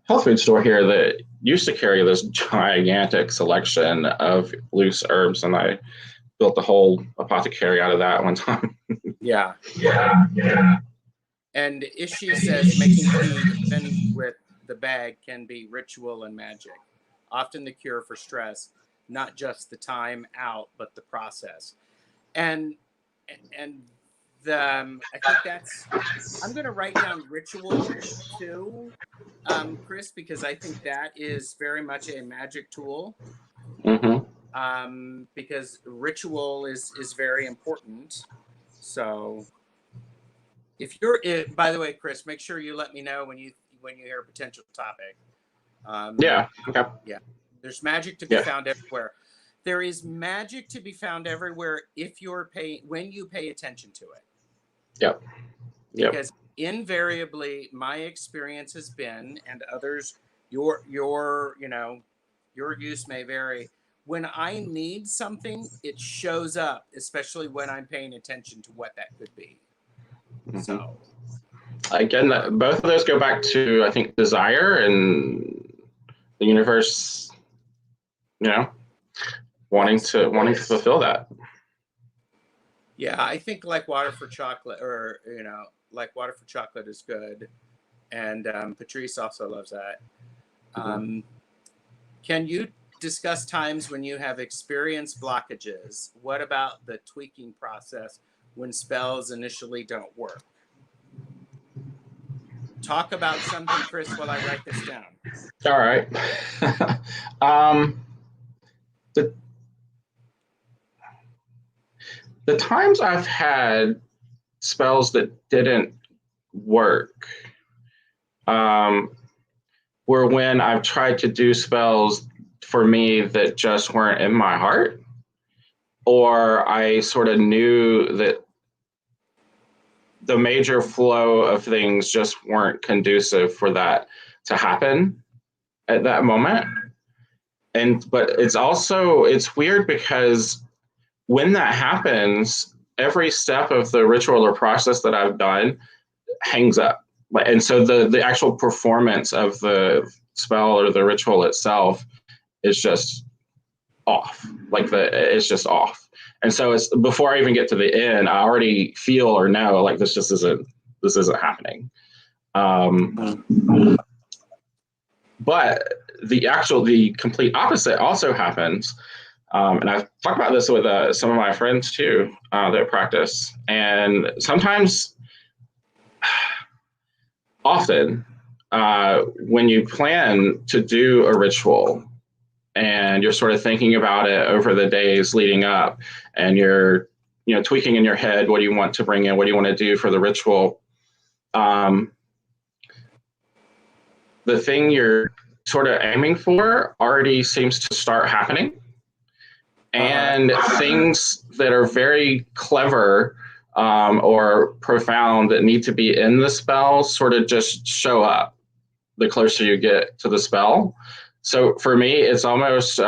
Speaker 2: health food store here that used to carry this gigantic selection of loose herbs, and I built the whole apothecary out of that one time.
Speaker 1: Yeah. And Ishi says making tea even with the bag can be ritual and magic, often the cure for stress, not just the time out, but the process. And and I think that's, I'm going to write down ritual too, Chris, because I think that is very much a magic tool.
Speaker 2: Mm-hmm.
Speaker 1: Because ritual is very important. So if you're, by the way, Chris, make sure you let me know when you hear a potential topic.
Speaker 2: Yeah. Okay.
Speaker 1: Yeah, there's magic to be found everywhere. There is magic to be found everywhere if you're when you pay attention to it.
Speaker 2: Yep. Yep.
Speaker 1: Because invariably, my experience has been, and others, your your use may vary. When I need something, it shows up, especially when I'm paying attention to what that could be.
Speaker 2: Mm-hmm.
Speaker 1: So
Speaker 2: again, both of those go back to, I think, desire and the universe, wanting to fulfill that.
Speaker 1: yeah, I think like water for chocolate, or like water for chocolate is good, and Patrice also loves that. Can you discuss times when you have experienced blockages? What about the tweaking process when spells initially don't work? Talk about something, Chris, while I write this down.
Speaker 2: All right. The times I've had spells that didn't work were when I've tried to do spells for me that just weren't in my heart, or I sort of knew that the major flow of things just weren't conducive for that to happen at that moment. But it's weird because when that happens, every step of the ritual or process that I've done hangs up. And so the actual performance of the spell or the ritual itself is just off. It's just off. And so it's before I even get to the end, I already feel or know like this isn't happening. But the complete opposite also happens. And I've talked about this with some of my friends too that practice. And sometimes, often, when you plan to do a ritual and you're sort of thinking about it over the days leading up, and you're tweaking in your head, what do you want to bring in, what do you want to do for the ritual, the thing you're sort of aiming for already seems to start happening. And things that are very clever or profound that need to be in the spell sort of just show up the closer you get to the spell. So for me, it's almost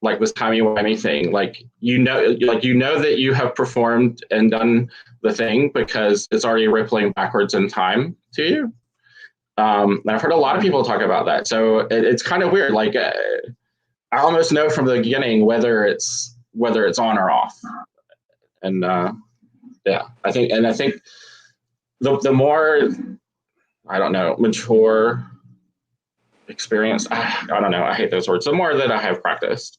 Speaker 2: like this timey-wimey thing. Like you know that you have performed and done the thing because it's already rippling backwards in time to you. And I've heard a lot of people talk about that. So it's kind of weird. Like I almost know from the beginning whether it's on or off. And I think the more, I don't know, mature, experienced, I don't know, I hate those words. The more that I have practiced,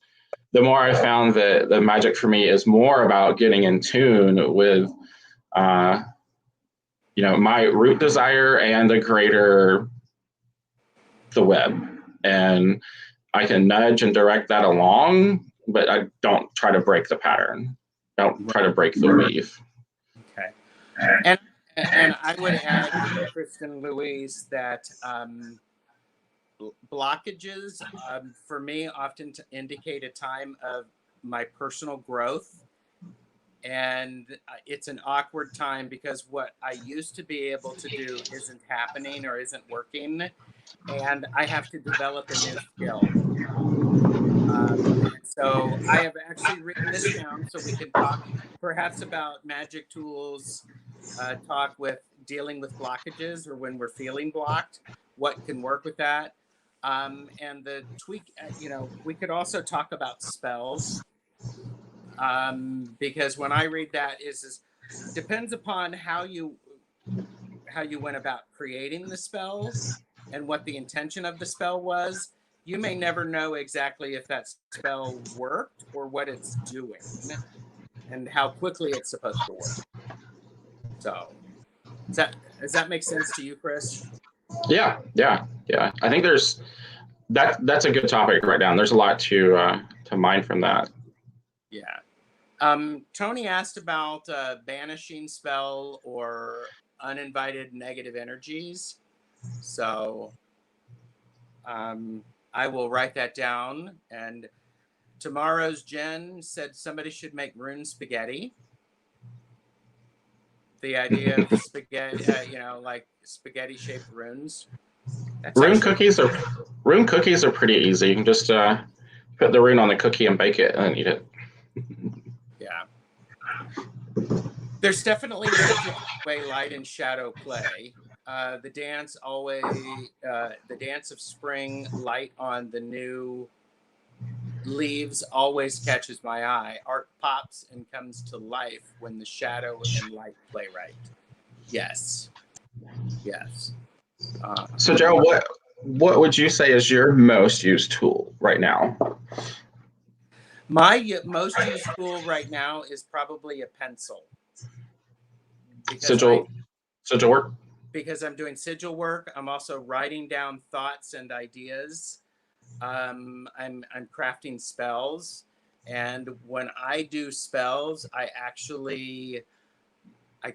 Speaker 2: the more I found that the magic for me is more about getting in tune with, my root desire and the web. And I can nudge and direct that along, but I don't try to break the pattern. Don't try to break the weave.
Speaker 1: Okay. And I would add, Kristen Louise, that blockages for me often indicate a time of my personal growth. And it's an awkward time because what I used to be able to do isn't happening or isn't working. And I have to develop a new skill. So I have actually written this down so we can talk perhaps about magic tools, talk with dealing with blockages or when we're feeling blocked, what can work with that. And the tweak, we could also talk about spells. Because when I read that is depends upon how how you went about creating the spell and what the intention of the spell was, you may never know exactly if that spell worked or what it's doing and how quickly it's supposed to work. So does that make sense to you, Chris?
Speaker 2: Yeah, yeah, yeah. I think there's that's a good topic right now. There's a lot to mine from that.
Speaker 1: Yeah. Tony asked about banishing spell or uninvited negative energies. So I will write that down. And tomorrow's Jen said somebody should make rune spaghetti. The idea of spaghetti, like spaghetti shaped runes. That's
Speaker 2: Rune
Speaker 1: actually,
Speaker 2: cookies are pretty easy. You can just put the rune on the cookie and bake it and then eat it.
Speaker 1: yeah. There's definitely a different way light and shadow play. The dance the dance of spring light on the new leaves always catches my eye. Art pops and comes to life when the shadow and light play right. Yes. Yes.
Speaker 2: So Joe, what would you say is your most used tool right now?
Speaker 1: My most used tool right now is probably a pencil.
Speaker 2: Sigil work?
Speaker 1: Because I'm doing sigil work. I'm also writing down thoughts and ideas. I'm crafting spells, and when I do spells, I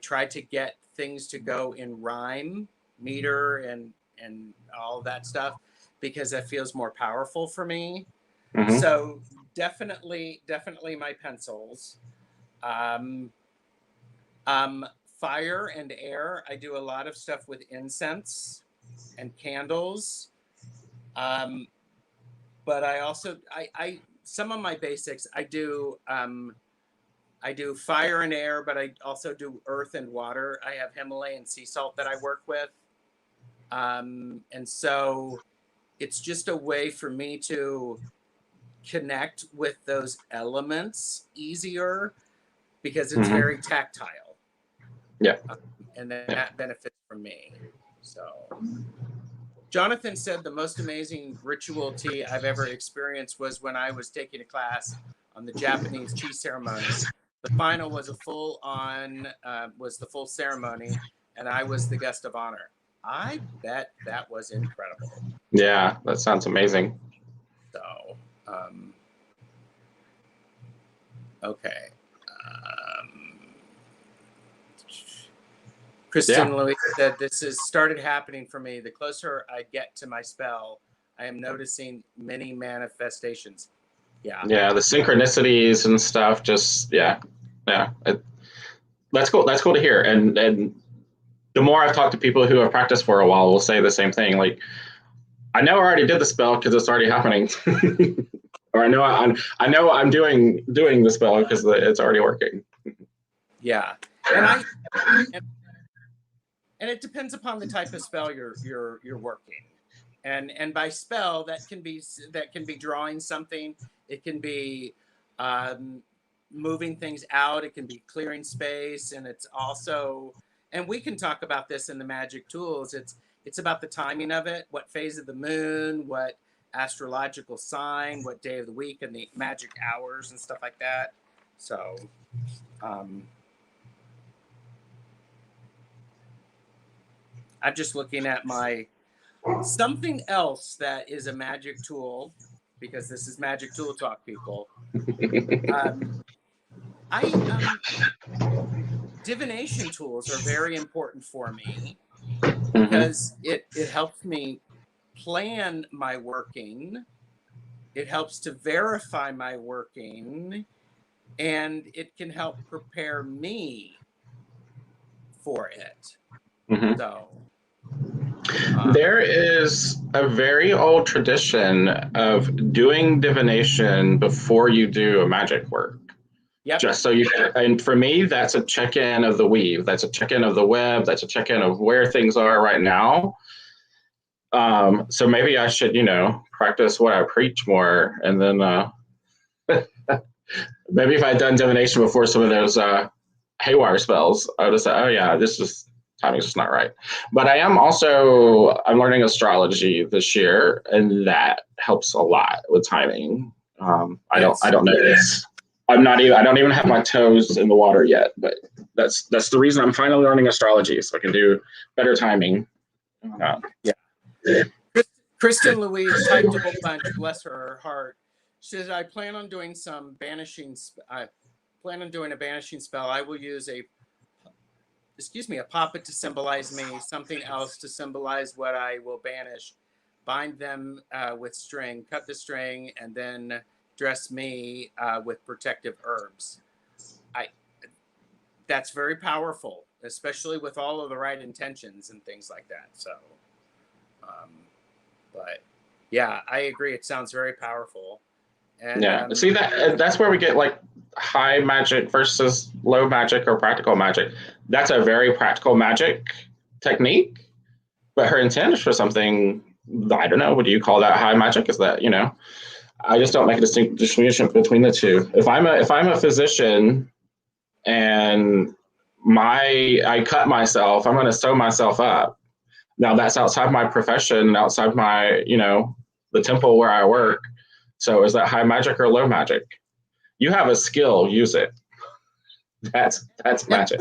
Speaker 1: try to get things to go in rhyme, meter, and all that stuff because that feels more powerful for me.
Speaker 2: Mm-hmm.
Speaker 1: So definitely my pencils. Fire and air. I do a lot of stuff with incense and candles. But I also I some of my basics I do fire and air, but I also do earth and water. I have Himalayan sea salt that I work with, and so it's just a way for me to connect with those elements easier because it's very tactile.
Speaker 2: Yeah,
Speaker 1: and that benefits from me. So. Jonathan said the most amazing ritual tea I've ever experienced was when I was taking a class on the Japanese tea ceremony. The final was the full ceremony, and I was the guest of honor. I bet that was incredible.
Speaker 2: Yeah, that sounds amazing.
Speaker 1: So, okay. Kristen Louise said, this has started happening for me. The closer I get to my spell, I am noticing many manifestations. Yeah.
Speaker 2: Yeah, the synchronicities and stuff. Just yeah. That's cool. That's cool to hear. And the more I've talked to people who have practiced for a while, will say the same thing. Like, I know I already did the spell because it's already happening, or I know I'm doing the spell because it's already working.
Speaker 1: Yeah, and it depends upon the type of spell you're working, and by spell that can be drawing something. It can be moving things out. It can be clearing space, and it's also, and we can talk about this in the magic tools. It's about the timing of it, what phase of the moon, what astrological sign, what day of the week, and the magic hours and stuff like that. So. I'm just looking at something else that is a magic tool, because this is magic tool talk, people. Divination tools are very important for me because it helps me plan my working. It helps to verify my working, and it can help prepare me for it. So.
Speaker 2: There is a very old tradition of doing divination before you do a magic work.
Speaker 1: Yep.
Speaker 2: Just so and for me, that's a check-in of the weave. That's a check-in of the web. That's a check-in of where things are right now. So maybe I should, practice what I preach more. And then maybe if I'd done divination before some of those haywire spells, I would have said, oh yeah, this is timing's just not right. But I'm learning astrology this year, and that helps a lot with timing. I don't know this. I don't even have my toes in the water yet, but that's the reason I'm finally learning astrology, so I can do better timing.
Speaker 1: Yeah. Kristen Louise typed a whole bunch, bless her heart. She says, I plan on doing some banishing. I plan on doing a banishing spell. I will use a poppet to symbolize me, something else to symbolize what I will banish. Bind them with string, cut the string, and then dress me with protective herbs. That's very powerful, especially with all of the right intentions and things like that. So, but yeah, I agree. It sounds very powerful. And
Speaker 2: see that's where we get like high magic versus low magic or practical magic. That's a very practical magic technique, but her intent is for something, I don't know, what do you call that? High magic? Is that, I just don't make a distinction between the two. If I'm a physician and I cut myself, I'm going to sew myself up. Now that's outside my profession, outside my, the temple where I work. So is that high magic or low magic? You have a skill, use it. That's magic.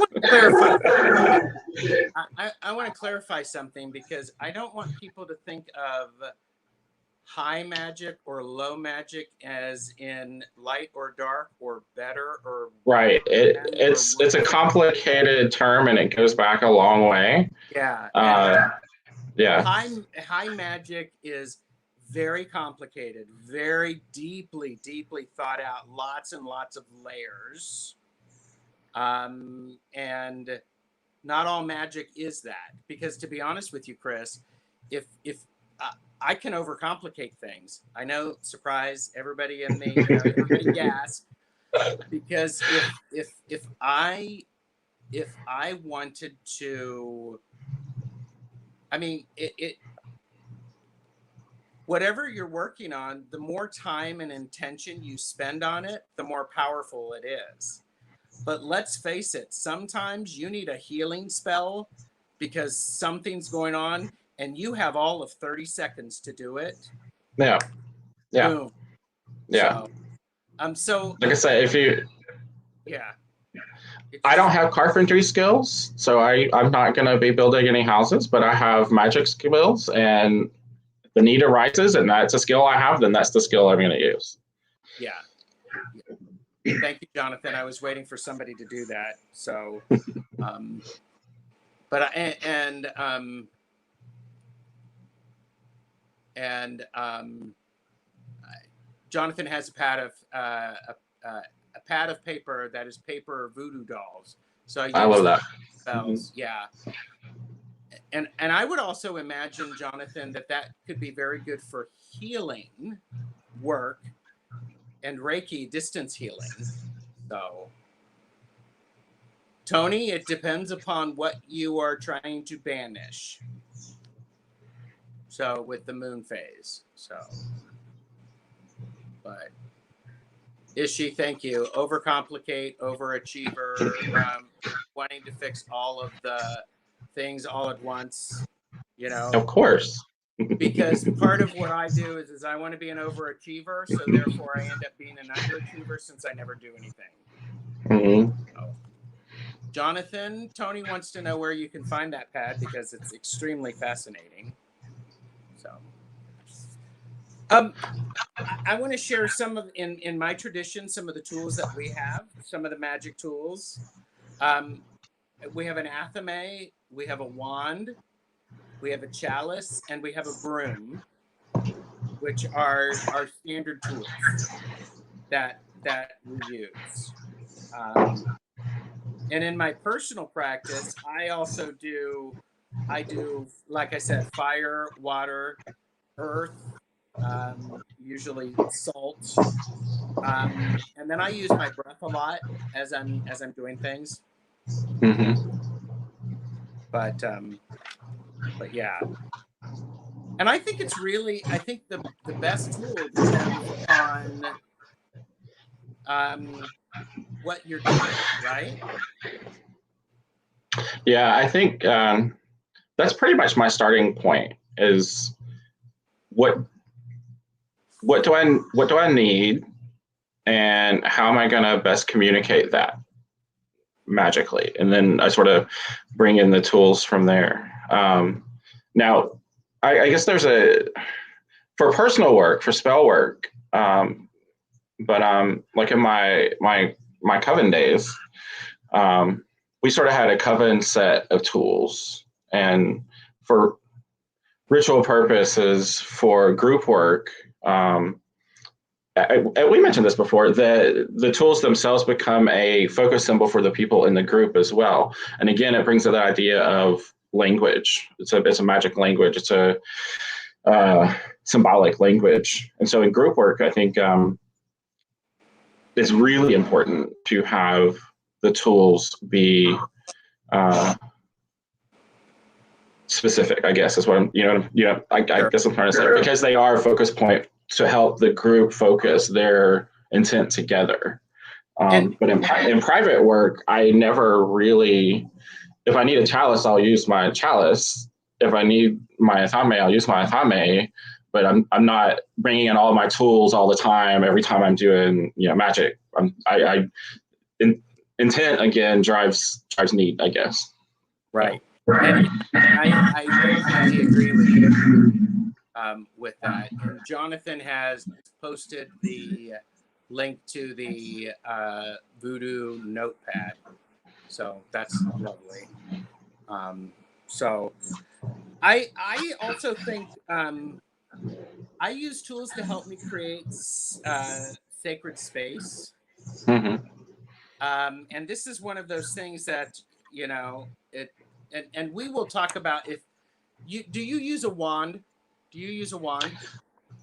Speaker 1: I want to clarify something, because I don't want people to think of high magic or low magic as in light or dark or better or
Speaker 2: right. It's a complicated term, and it goes back a long way.
Speaker 1: Yeah.
Speaker 2: Yeah.
Speaker 1: High magic is very complicated, very deeply thought out, lots and lots of layers. And not all magic is that, because to be honest with you, Chris, if I can overcomplicate things. I know, surprise, everybody in the everybody gasp, because if I wanted to, I mean, whatever you're working on, the more time and intention you spend on it, the more powerful it is. But let's face it, sometimes you need a healing spell because something's going on, and you have all of 30 seconds to do it.
Speaker 2: Yeah.
Speaker 1: Boom.
Speaker 2: Yeah.
Speaker 1: So
Speaker 2: like I say,
Speaker 1: yeah.
Speaker 2: I don't have carpentry skills, so I'm not going to be building any houses, but I have magic skills, and the need arises, and that's a skill I have, then that's the skill I'm going to use.
Speaker 1: Yeah. Thank you, Jonathan. I was waiting for somebody to do that. So, Jonathan has a pad of paper that is paper voodoo dolls. So
Speaker 2: I love that.
Speaker 1: Spells. Mm-hmm. Yeah. And I would also imagine, Jonathan, that could be very good for healing work and Reiki distance healing. So, Tony, it depends upon what you are trying to banish. So, with the moon phase. So, but Ishi, thank you. Overcomplicate, overachiever, wanting to fix all of the things all at once,
Speaker 2: Of course.
Speaker 1: Because part of what I do is I want to be an overachiever, so therefore I end up being an underachiever since I never do anything.
Speaker 2: Mm-hmm.
Speaker 1: So, Jonathan, Tony wants to know where you can find that pad because it's extremely fascinating. So, I want to share some of, in my tradition, some of the tools that we have, some of the magic tools. We have an athame, we have a wand, we have a chalice, and we have a broom, which are our standard tools that we use. And in my personal practice, I also do, like I said, fire, water, earth, usually salt, and then I use my breath a lot as I'm doing things.
Speaker 2: Mm-hmm.
Speaker 1: But yeah, and I think it's really, the best tool depends on what you're doing, right?
Speaker 2: Yeah, I think that's pretty much my starting point. Is what what do I need, and how am I going to best communicate that magically? And then I sort of bring in the tools from there. Now, I guess there's for personal work, for spell work, but like in my coven days, we sort of had a coven set of tools, and for ritual purposes, for group work, we mentioned this before, the tools themselves become a focus symbol for the people in the group as well. And again, it brings to the idea of language. It's a magic language. It's a symbolic language. And so in group work, I think it's really important to have the tools be specific, I guess is what I'm, I guess I'm trying to say, because they are a focus point to help the group focus their intent together. But in private work, I never really, if I need a chalice, I'll use my chalice. If I need my athame, I'll use my athame. But I'm not bringing in all my tools all the time. Every time I'm doing magic, intent again drives need, I guess.
Speaker 1: Right. And I completely agree with you with that. And Jonathan has posted the link to the Voodoo notepad. So that's lovely. So I also think I use tools to help me create sacred space.
Speaker 2: Mm-hmm.
Speaker 1: And this is one of those things that, and we will talk about do you use a wand? Do you use a wand?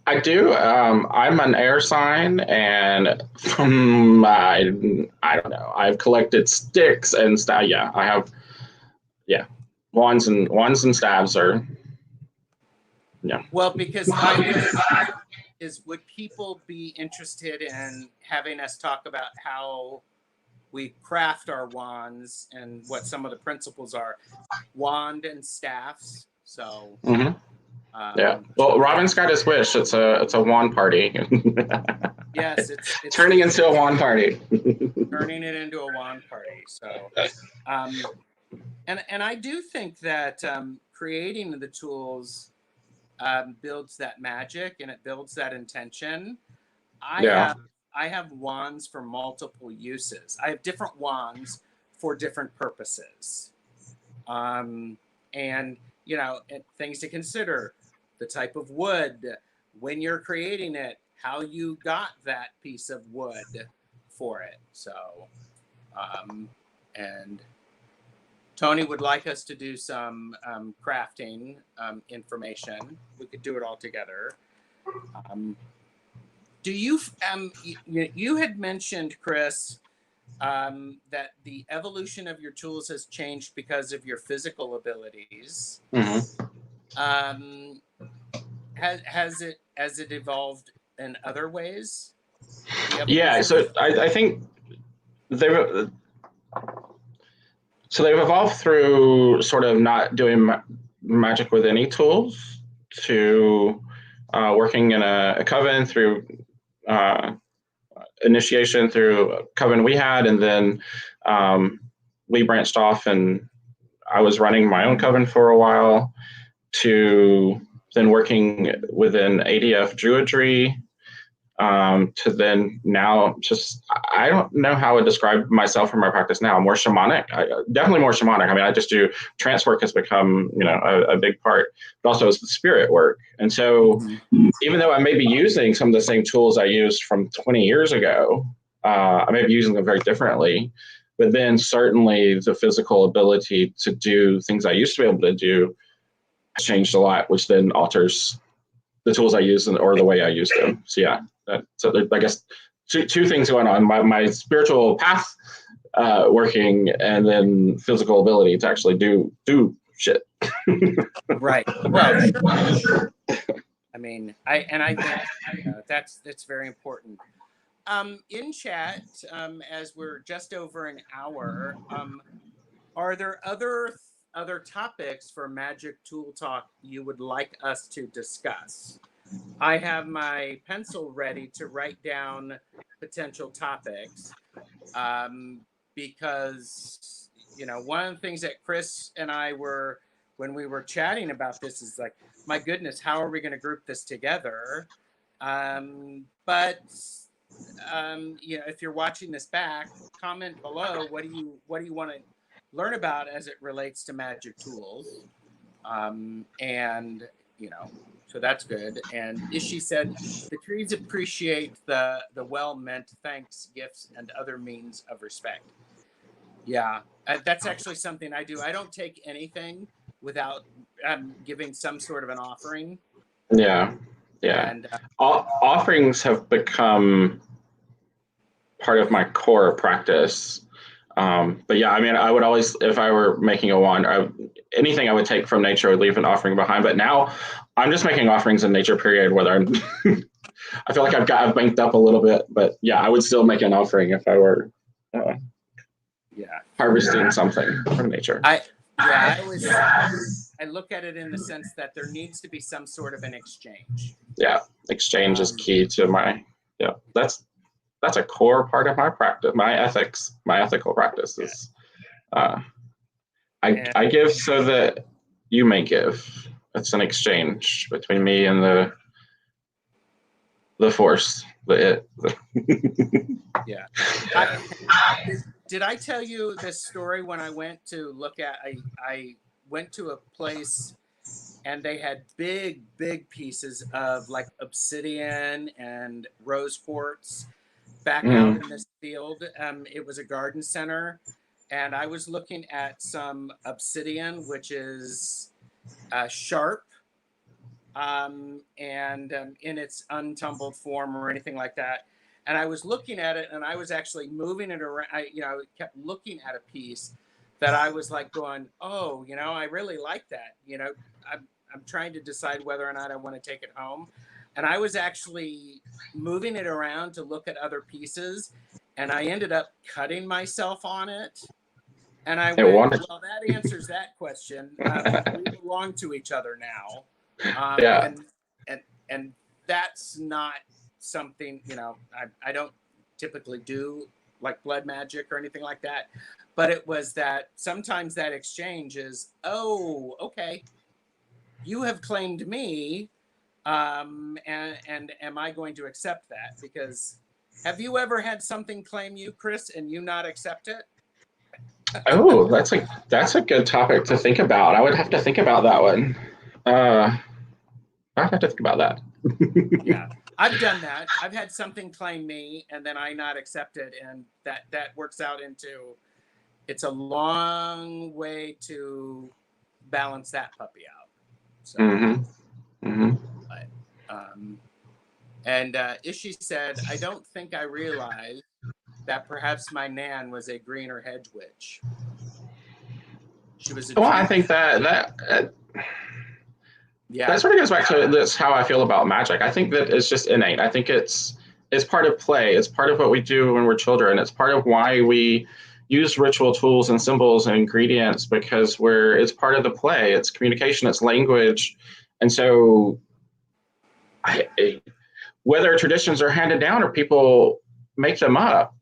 Speaker 2: I do. I'm an air sign, and I don't know. I've collected sticks and stuff. Yeah, I have. Yeah, wands and staves are. Yeah.
Speaker 1: Well, because would people be interested in having us talk about how we craft our wands and what some of the principles are? Wand and staffs. So.
Speaker 2: Mm-hmm. Yeah. Well, Robin's got his wish. It's a wand party.
Speaker 1: Yes, it's
Speaker 2: turning into a wand party.
Speaker 1: Turning it into a wand party. So, and I do think that creating the tools builds that magic and it builds that intention. I have wands for multiple uses. I have different wands for different purposes. And things to consider: the type of wood, when you're creating it, how you got that piece of wood for it. So, and Tony would like us to do some crafting information. We could do it all together. Do you? You had mentioned, Chris, that the evolution of your tools has changed because of your physical abilities.
Speaker 2: Mm-hmm.
Speaker 1: Has it evolved in other ways?
Speaker 2: Yeah. So I think they've evolved through sort of not doing magic with any tools to working in a coven through initiation through a coven we had, and then we branched off, and I was running my own coven for a while, to then working within ADF Druidry, to then now just, I don't know how I would describe myself in my practice now. More shamanic, definitely more shamanic. I mean, I just do, trance work has become, a big part, but also it's the spirit work. And so even though I may be using some of the same tools I used from 20 years ago, I may be using them very differently, but then certainly the physical ability to do things I used to be able to do has changed a lot, which then alters the tools I use or the way I use them. So yeah, so I guess two things going on: my spiritual path working, and then physical ability to actually do shit.
Speaker 1: Right. Well, sure. I mean, I think that's very important. In chat, as we're just over an hour, Are there other topics for Magic Tool Talk you would like us to discuss? I have my pencil ready to write down potential topics, um, because one of the things that Chris and I were when we were chatting about this is like, my goodness, how are we going to group this together? But if you're watching this back, comment below. What do you want to learn about as it relates to magic tools? And so that's good. And Ishi said the trees appreciate the well-meant thanks, gifts, and other means of respect. Yeah, that's actually something I do. I don't take anything without giving some sort of an offering.
Speaker 2: Yeah. And offerings have become part of my core practice. But yeah, I mean, I would always, if I were making a wand, anything I would take from nature, I would leave an offering behind. But now I'm just making offerings in nature, period, whether I'm, I feel like I've banked up a little bit, but yeah, I would still make an offering if I were harvesting something from nature.
Speaker 1: I look at it in the sense that there needs to be some sort of an exchange.
Speaker 2: Yeah, exchange is key to my, that's a core part of my practice, my ethical practice is, I give so that you may give. It's an exchange between me and the force, the it.
Speaker 1: Yeah. Did I tell you this story when I went to look at, I went to a place and they had big pieces of like obsidian and rose quartz back out in this field. It was a garden center, and I was looking at some obsidian, which is sharp, and in its untumbled form or anything like that. And I was looking at it, and I was actually moving it around. I kept looking at a piece that I was like going, oh, I really like that. I'm trying to decide whether or not I want to take it home. And I was actually moving it around to look at other pieces, and I ended up cutting myself on it. And I went, well, that answers that question. We belong to each other now. And that's not something, I don't typically do like blood magic or anything like that. But it was that sometimes that exchange is, oh, okay, you have claimed me. And am I going to accept that? Because have you ever had something claim you, Chris, and you not accept it?
Speaker 2: Oh, that's a good topic to think about. I would have to think about that one. I'd have to think about that.
Speaker 1: Yeah, I've done that. I've had something claim me, and then I not accept it, and that works out into, it's a long way to balance that puppy out. So. And Ishi said, I don't think I realized that perhaps my Nan was a greener hedge witch. She was a
Speaker 2: I think that sort of goes back to this, how I feel about magic. I think that it's just innate. I think it's part of play. It's part of what we do when we're children. It's part of why we use ritual tools and symbols and ingredients, because it's part of the play. It's communication, it's language. And so whether traditions are handed down or people make them up,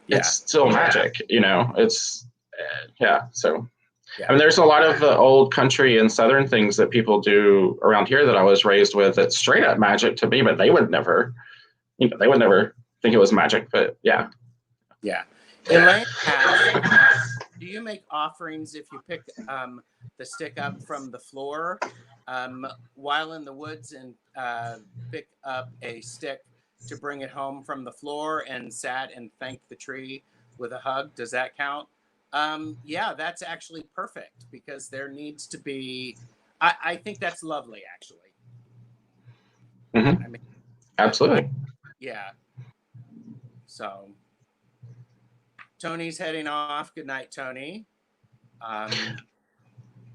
Speaker 2: it's still magic, it's, so. Yeah. I mean, there's a lot of the old country and Southern things that people do around here that I was raised with that's straight up magic to me, but they would never think it was magic, but yeah.
Speaker 1: Yeah. Elaine asks, do you make offerings if you pick the stick up from the floor while in the woods and pick up a stick to bring it home from the floor and sat and thanked the tree with a hug? Does that count? Yeah, that's actually perfect, because there needs to be, I think that's lovely, actually.
Speaker 2: I mean, absolutely.
Speaker 1: Yeah. So Tony's heading off. Good night, Tony.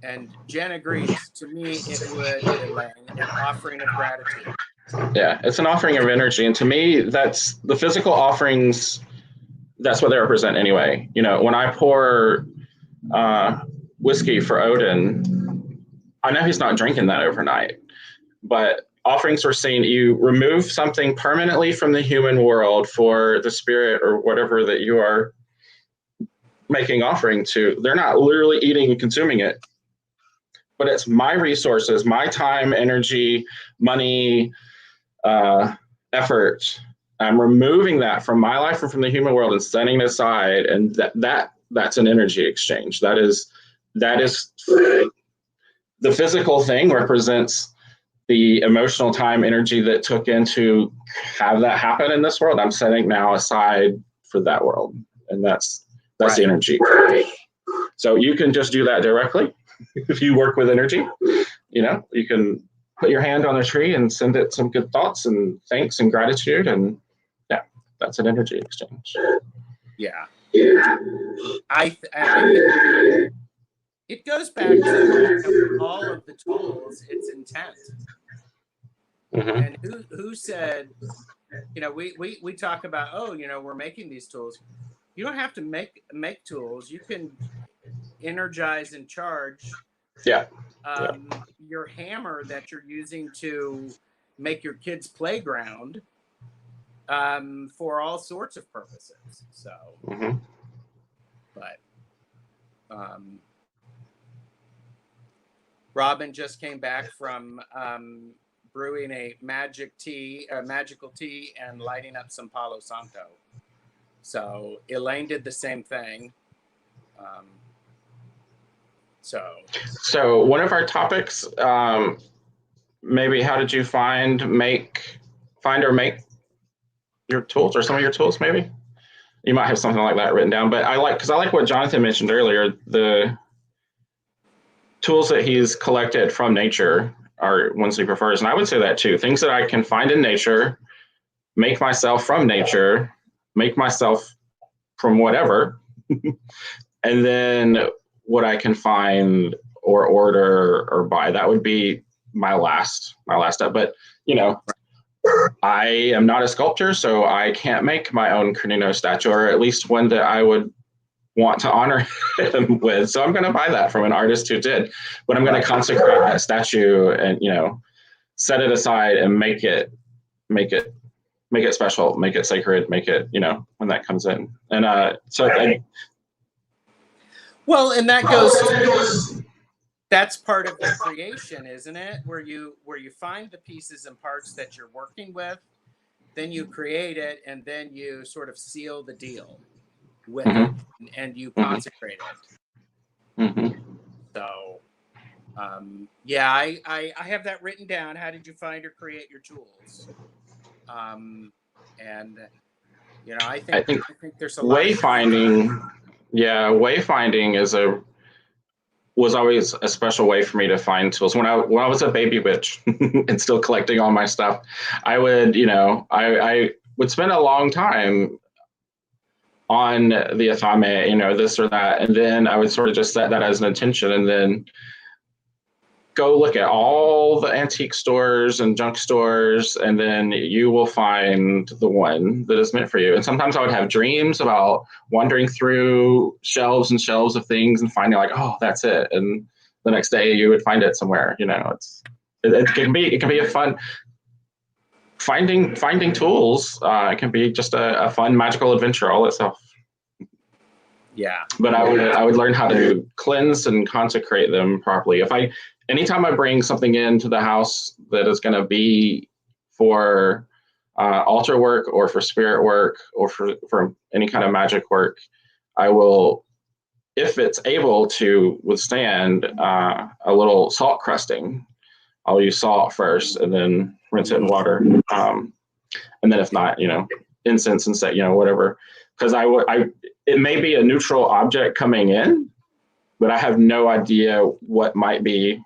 Speaker 1: And Jen agrees. To me, it would, Elaine, an offering of gratitude.
Speaker 2: Yeah, it's an offering of energy. And to me, that's the physical offerings that's what they represent anyway. You know, when I pour whiskey for Odin, I know he's not drinking that overnight, but offerings were saying you remove something permanently from the human world for the spirit or whatever that you are making offering to. They're not literally eating and consuming it, but it's my resources, my time, energy, money, effort. I'm removing that from my life and from the human world and setting it aside, and that's an energy exchange. That is the physical thing represents the emotional time, energy that took in to have that happen in this world. I'm setting now aside for that world, and that's the energy. So you can just do that directly if you work with energy. You know, you can put your hand on a tree and send it some good thoughts and thanks and gratitude, and yeah, that's an energy exchange.
Speaker 1: Yeah. I think it goes back to all of the tools. It's intent. And who said, you know, we talk about, oh, you know, we're making these tools. You don't have to make tools. You can energize and charge your hammer that you're using to make your kids' playground for all sorts of purposes. So, but Robin just came back from brewing a magical tea, and lighting up some Palo Santo. So Elaine did the same thing.
Speaker 2: So one of our topics, maybe how did you find or make your tools, or some of your tools? Maybe you might have something like that written down. But I like what Jonathan mentioned earlier. The tools that he's collected from nature are ones he prefers, and I would say that too. Things that I can find in nature, make myself from nature, make myself from whatever, and then what I can find or order or buy. That would be my last step. But you know, I am not a sculptor, so I can't make my own Cernunno statue, or at least one that I would want to honor him with. So I'm going to buy that from an artist who did, but I'm going to consecrate that statue and, you know, set it aside and make it special, make it sacred, make it, you know, when that comes in. And
Speaker 1: well, and that goes, that's part of the creation, isn't it? Where you find the pieces and parts that you're working with, then you create it, and then you sort of seal the deal with it, and you consecrate it. So yeah, I have that written down. How did you find or create your tools? And you know, I think there's a lot
Speaker 2: wayfinding. Yeah, wayfinding was always a special way for me to find tools. When I was a baby witch and still collecting all my stuff, I would, you know, I would spend a long time on the Athame, you know, this or that. And then I would sort of just set that as an intention, and then go look at all the antique stores and junk stores, and then you will find the one that is meant for you. And sometimes I would have dreams about wandering through shelves and shelves of things and finding like, oh, that's it. And the next day you would find it somewhere, you know. It can be a fun finding tools. It can be just a fun magical adventure all itself.
Speaker 1: Yeah.
Speaker 2: But I would learn how to cleanse and consecrate them properly. Anytime I bring something into the house that is going to be for altar work or for spirit work or for any kind of magic work, I will, if it's able to withstand a little salt crusting, I'll use salt first and then rinse it in water. And then if not, you know, incense and set, you know, whatever. Because it may be a neutral object coming in, but I have no idea what might be,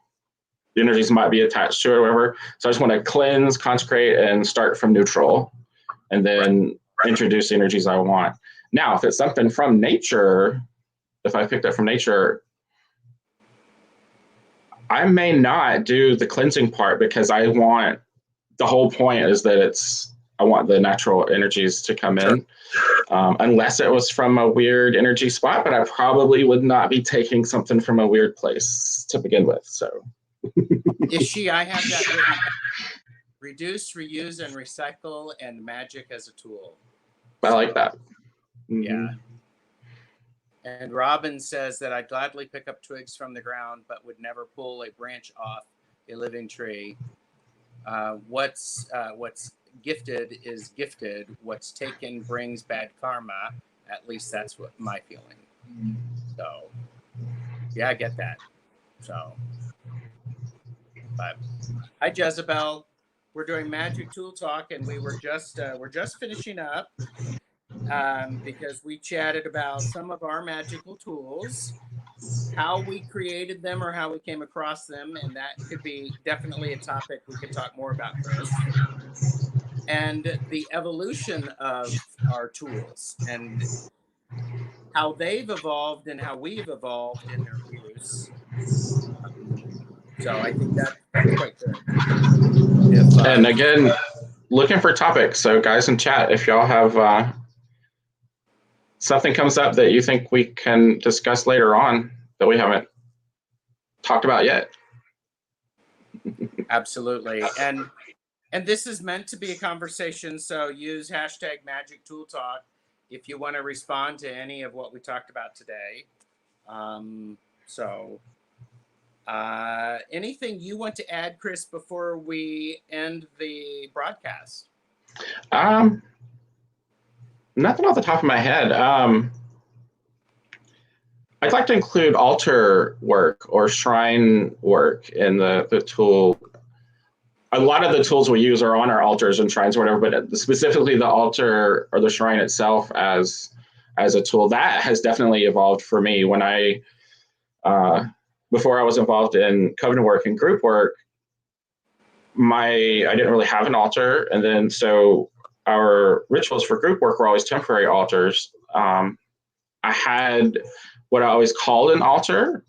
Speaker 2: the energies might be attached to it or whatever. So I just want to cleanse, consecrate, and start from neutral, and then introduce the energies I want. Now, if it's something from nature, if I picked up from nature, I may not do the cleansing part because the whole point is that I want the natural energies to come in, unless it was from a weird energy spot, but I probably would not be taking something from a weird place to begin with. So
Speaker 1: I have that written. Reduce, reuse, and recycle, and magic as a tool.
Speaker 2: I like that. Mm-hmm.
Speaker 1: Yeah. And Robin says that I'd gladly pick up twigs from the ground, but would never pull a branch off a living tree. What's gifted is gifted. What's taken brings bad karma. At least that's what my feeling. So, yeah, I get that. So, but hi, Jezebel. We're doing Magic Tool Talk, and we're just finishing up because we chatted about some of our magical tools, how we created them or how we came across them, and that could be definitely a topic we could talk more about, Chris. And the evolution of our tools and how they've evolved and how we've evolved in their use. So I think that's quite good.
Speaker 2: And again, looking for topics. So guys in chat, if y'all have something comes up that you think we can discuss later on that we haven't talked about yet.
Speaker 1: Absolutely. And this is meant to be a conversation, so use hashtag Magic Tool Talk if you want to respond to any of what we talked about today. Anything you want to add, Chris, before we end the broadcast?
Speaker 2: Nothing off the top of my head. I'd like to include altar work or shrine work in the tool. A lot of the tools we use are on our altars and shrines or whatever, but specifically the altar or the shrine itself as a tool, that has definitely evolved for me. When before I was involved in covenant work and group work, I didn't really have an altar. And then so our rituals for group work were always temporary altars. I had what I always called an altar,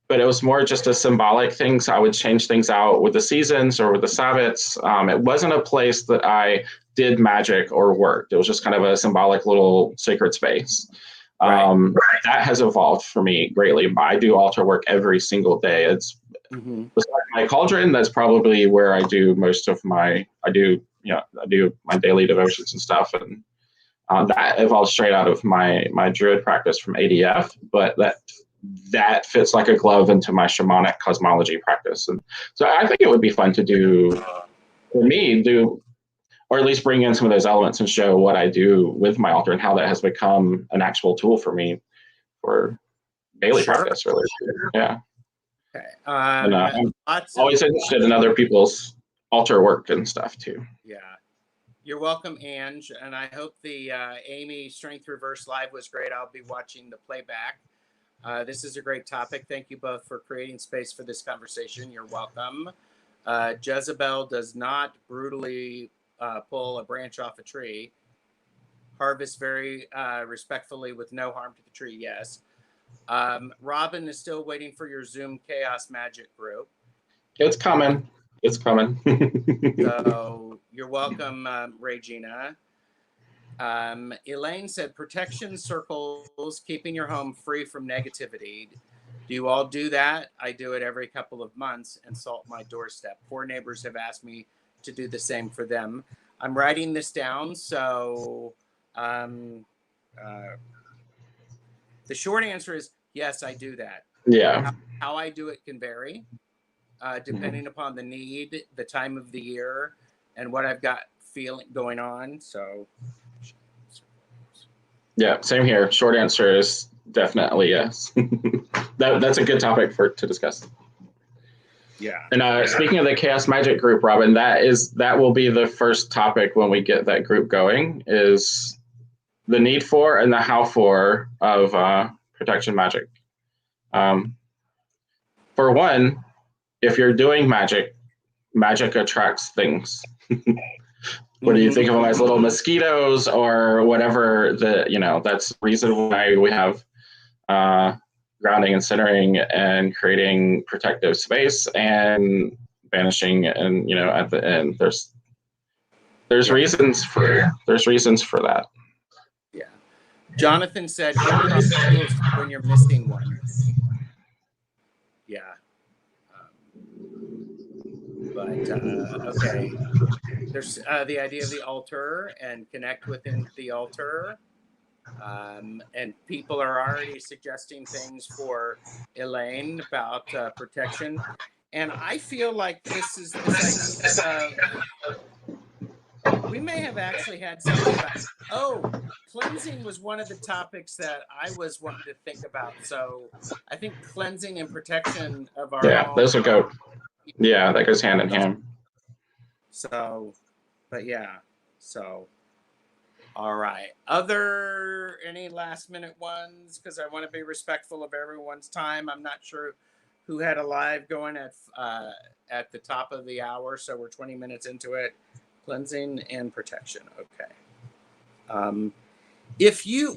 Speaker 2: but it was more just a symbolic thing. So I would change things out with the seasons or with the Sabbats. It wasn't a place that I did magic or worked. It was just kind of a symbolic little sacred space. Right. That has evolved for me greatly. I do altar work every single day. It's besides my cauldron, that's probably where I do most of I do my daily devotions and stuff. And that evolved straight out of my druid practice from ADF, but that fits like a glove into my shamanic cosmology practice. And so I think it would be fun to do, or at least bring in some of those elements and show what I do with my altar and how that has become an actual tool for me for daily practice, really. Yeah.
Speaker 1: Okay.
Speaker 2: And I'm always interested in other people's altar work and stuff too.
Speaker 1: Yeah. You're welcome, Ange. And I hope the Amy Strength Reverse Live was great. I'll be watching the playback. This is a great topic. Thank you both for creating space for this conversation. You're welcome. Jezebel does not brutally pull a branch off a tree. Harvest very respectfully with no harm to the tree, yes. Robin is still waiting for your Zoom Chaos Magic group.
Speaker 2: It's coming. It's coming.
Speaker 1: So you're welcome, Regina. Elaine said, protection circles, keeping your home free from negativity. Do you all do that? I do it every couple of months and salt my doorstep. 4 neighbors have asked me to do the same for them. I'm writing this down. So the short answer is yes, I do that.
Speaker 2: Yeah.
Speaker 1: How I do it can vary depending upon the need, the time of the year, and what I've got feeling going on. So
Speaker 2: yeah, same here. Short answer is definitely yes. That's a good topic to discuss.
Speaker 1: Yeah.
Speaker 2: And speaking of the Chaos Magic group, Robin, that will be the first topic when we get that group going, is the need for and the how for of protection magic. For one, if you're doing magic attracts things. Whether you think of them as little mosquitoes or whatever, that's the reason why we have grounding and centering and creating protective space and banishing. And at the end, there's There's
Speaker 1: Yeah.
Speaker 2: reasons for that.
Speaker 1: Yeah. Jonathan said, improv skills when you're missing one. Yeah. But okay. There's the idea of the altar and connect within the altar. And people are already suggesting things for Elaine about protection. And I feel like this idea of, we may have actually had something about, cleansing was one of the topics that I was wanting to think about. So I think cleansing and protection of our
Speaker 2: Yeah,
Speaker 1: home.
Speaker 2: those would go. Yeah, that goes hand in hand.
Speaker 1: So, but yeah, so. All right. Any last minute ones? Because I want to be respectful of everyone's time. I'm not sure who had a live going at the top of the hour, so we're 20 minutes into it. Cleansing and protection. Okay.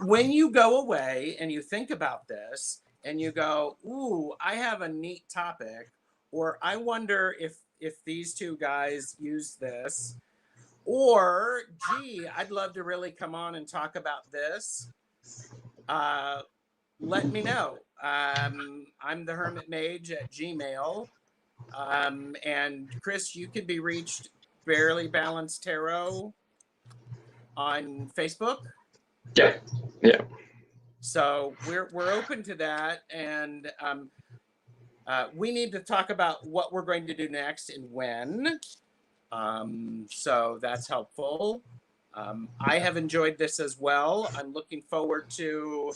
Speaker 1: When you go away and you think about this and you go, ooh, I have a neat topic, or I wonder if these two guys use this. Or, gee, I'd love to really come on and talk about this. Let me know. I'm TheHermitMage at Gmail. And Chris, you can be reached Barely Balanced Tarot on Facebook.
Speaker 2: Yeah, yeah.
Speaker 1: So we're open to that, and we need to talk about what we're going to do next and when. So that's helpful. I have enjoyed this as well. I'm looking forward to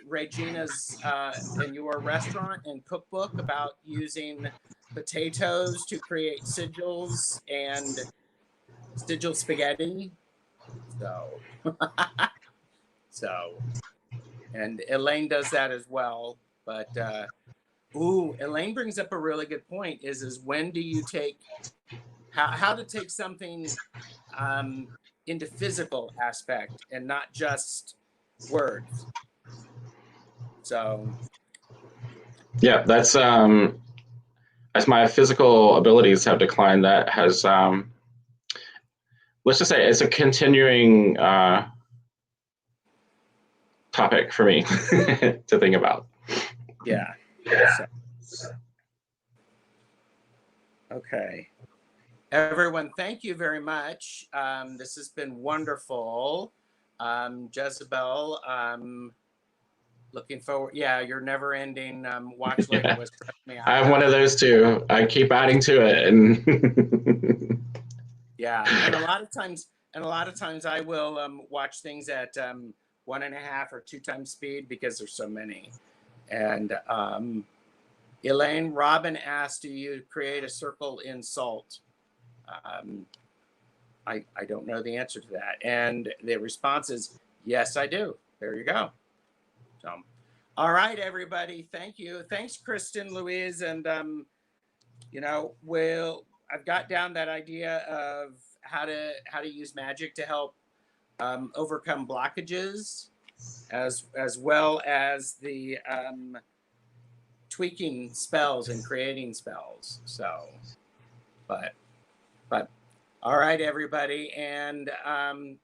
Speaker 1: Regina's and your restaurant and cookbook about using potatoes to create sigils and sigil spaghetti. So, and Elaine does that as well. But Elaine brings up a really good point. Is when do you take how to take something into physical aspect and not just words. So
Speaker 2: yeah, that's as my physical abilities have declined, that has let's just say it's a continuing topic for me to think about.
Speaker 1: Yeah. So, okay. Everyone, thank you very much. This has been wonderful. Jezebel, looking forward. Yeah, your never-ending watch later was me.
Speaker 2: I have one of those too. I keep adding to it, and
Speaker 1: yeah, and a lot of times I will watch things at 1.5 or 2 times speed because there's so many. And Elaine, Robin asked, do you create a circle in salt? I don't know the answer to that. And the response is, yes, I do. There you go. So, all right, everybody. Thank you. Thanks, Kristen, Louise. And, I've got down that idea of how to use magic to help overcome blockages, as well as the tweaking spells and creating spells. So, but all right, everybody. And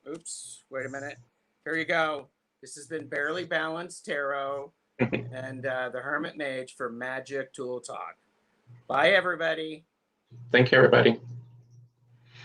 Speaker 1: oops, wait a minute. Here you go. This has been Barely Balanced Tarot and the Hermit Mage for Magic Tool Talk. Bye, everybody.
Speaker 2: thank you, everybody.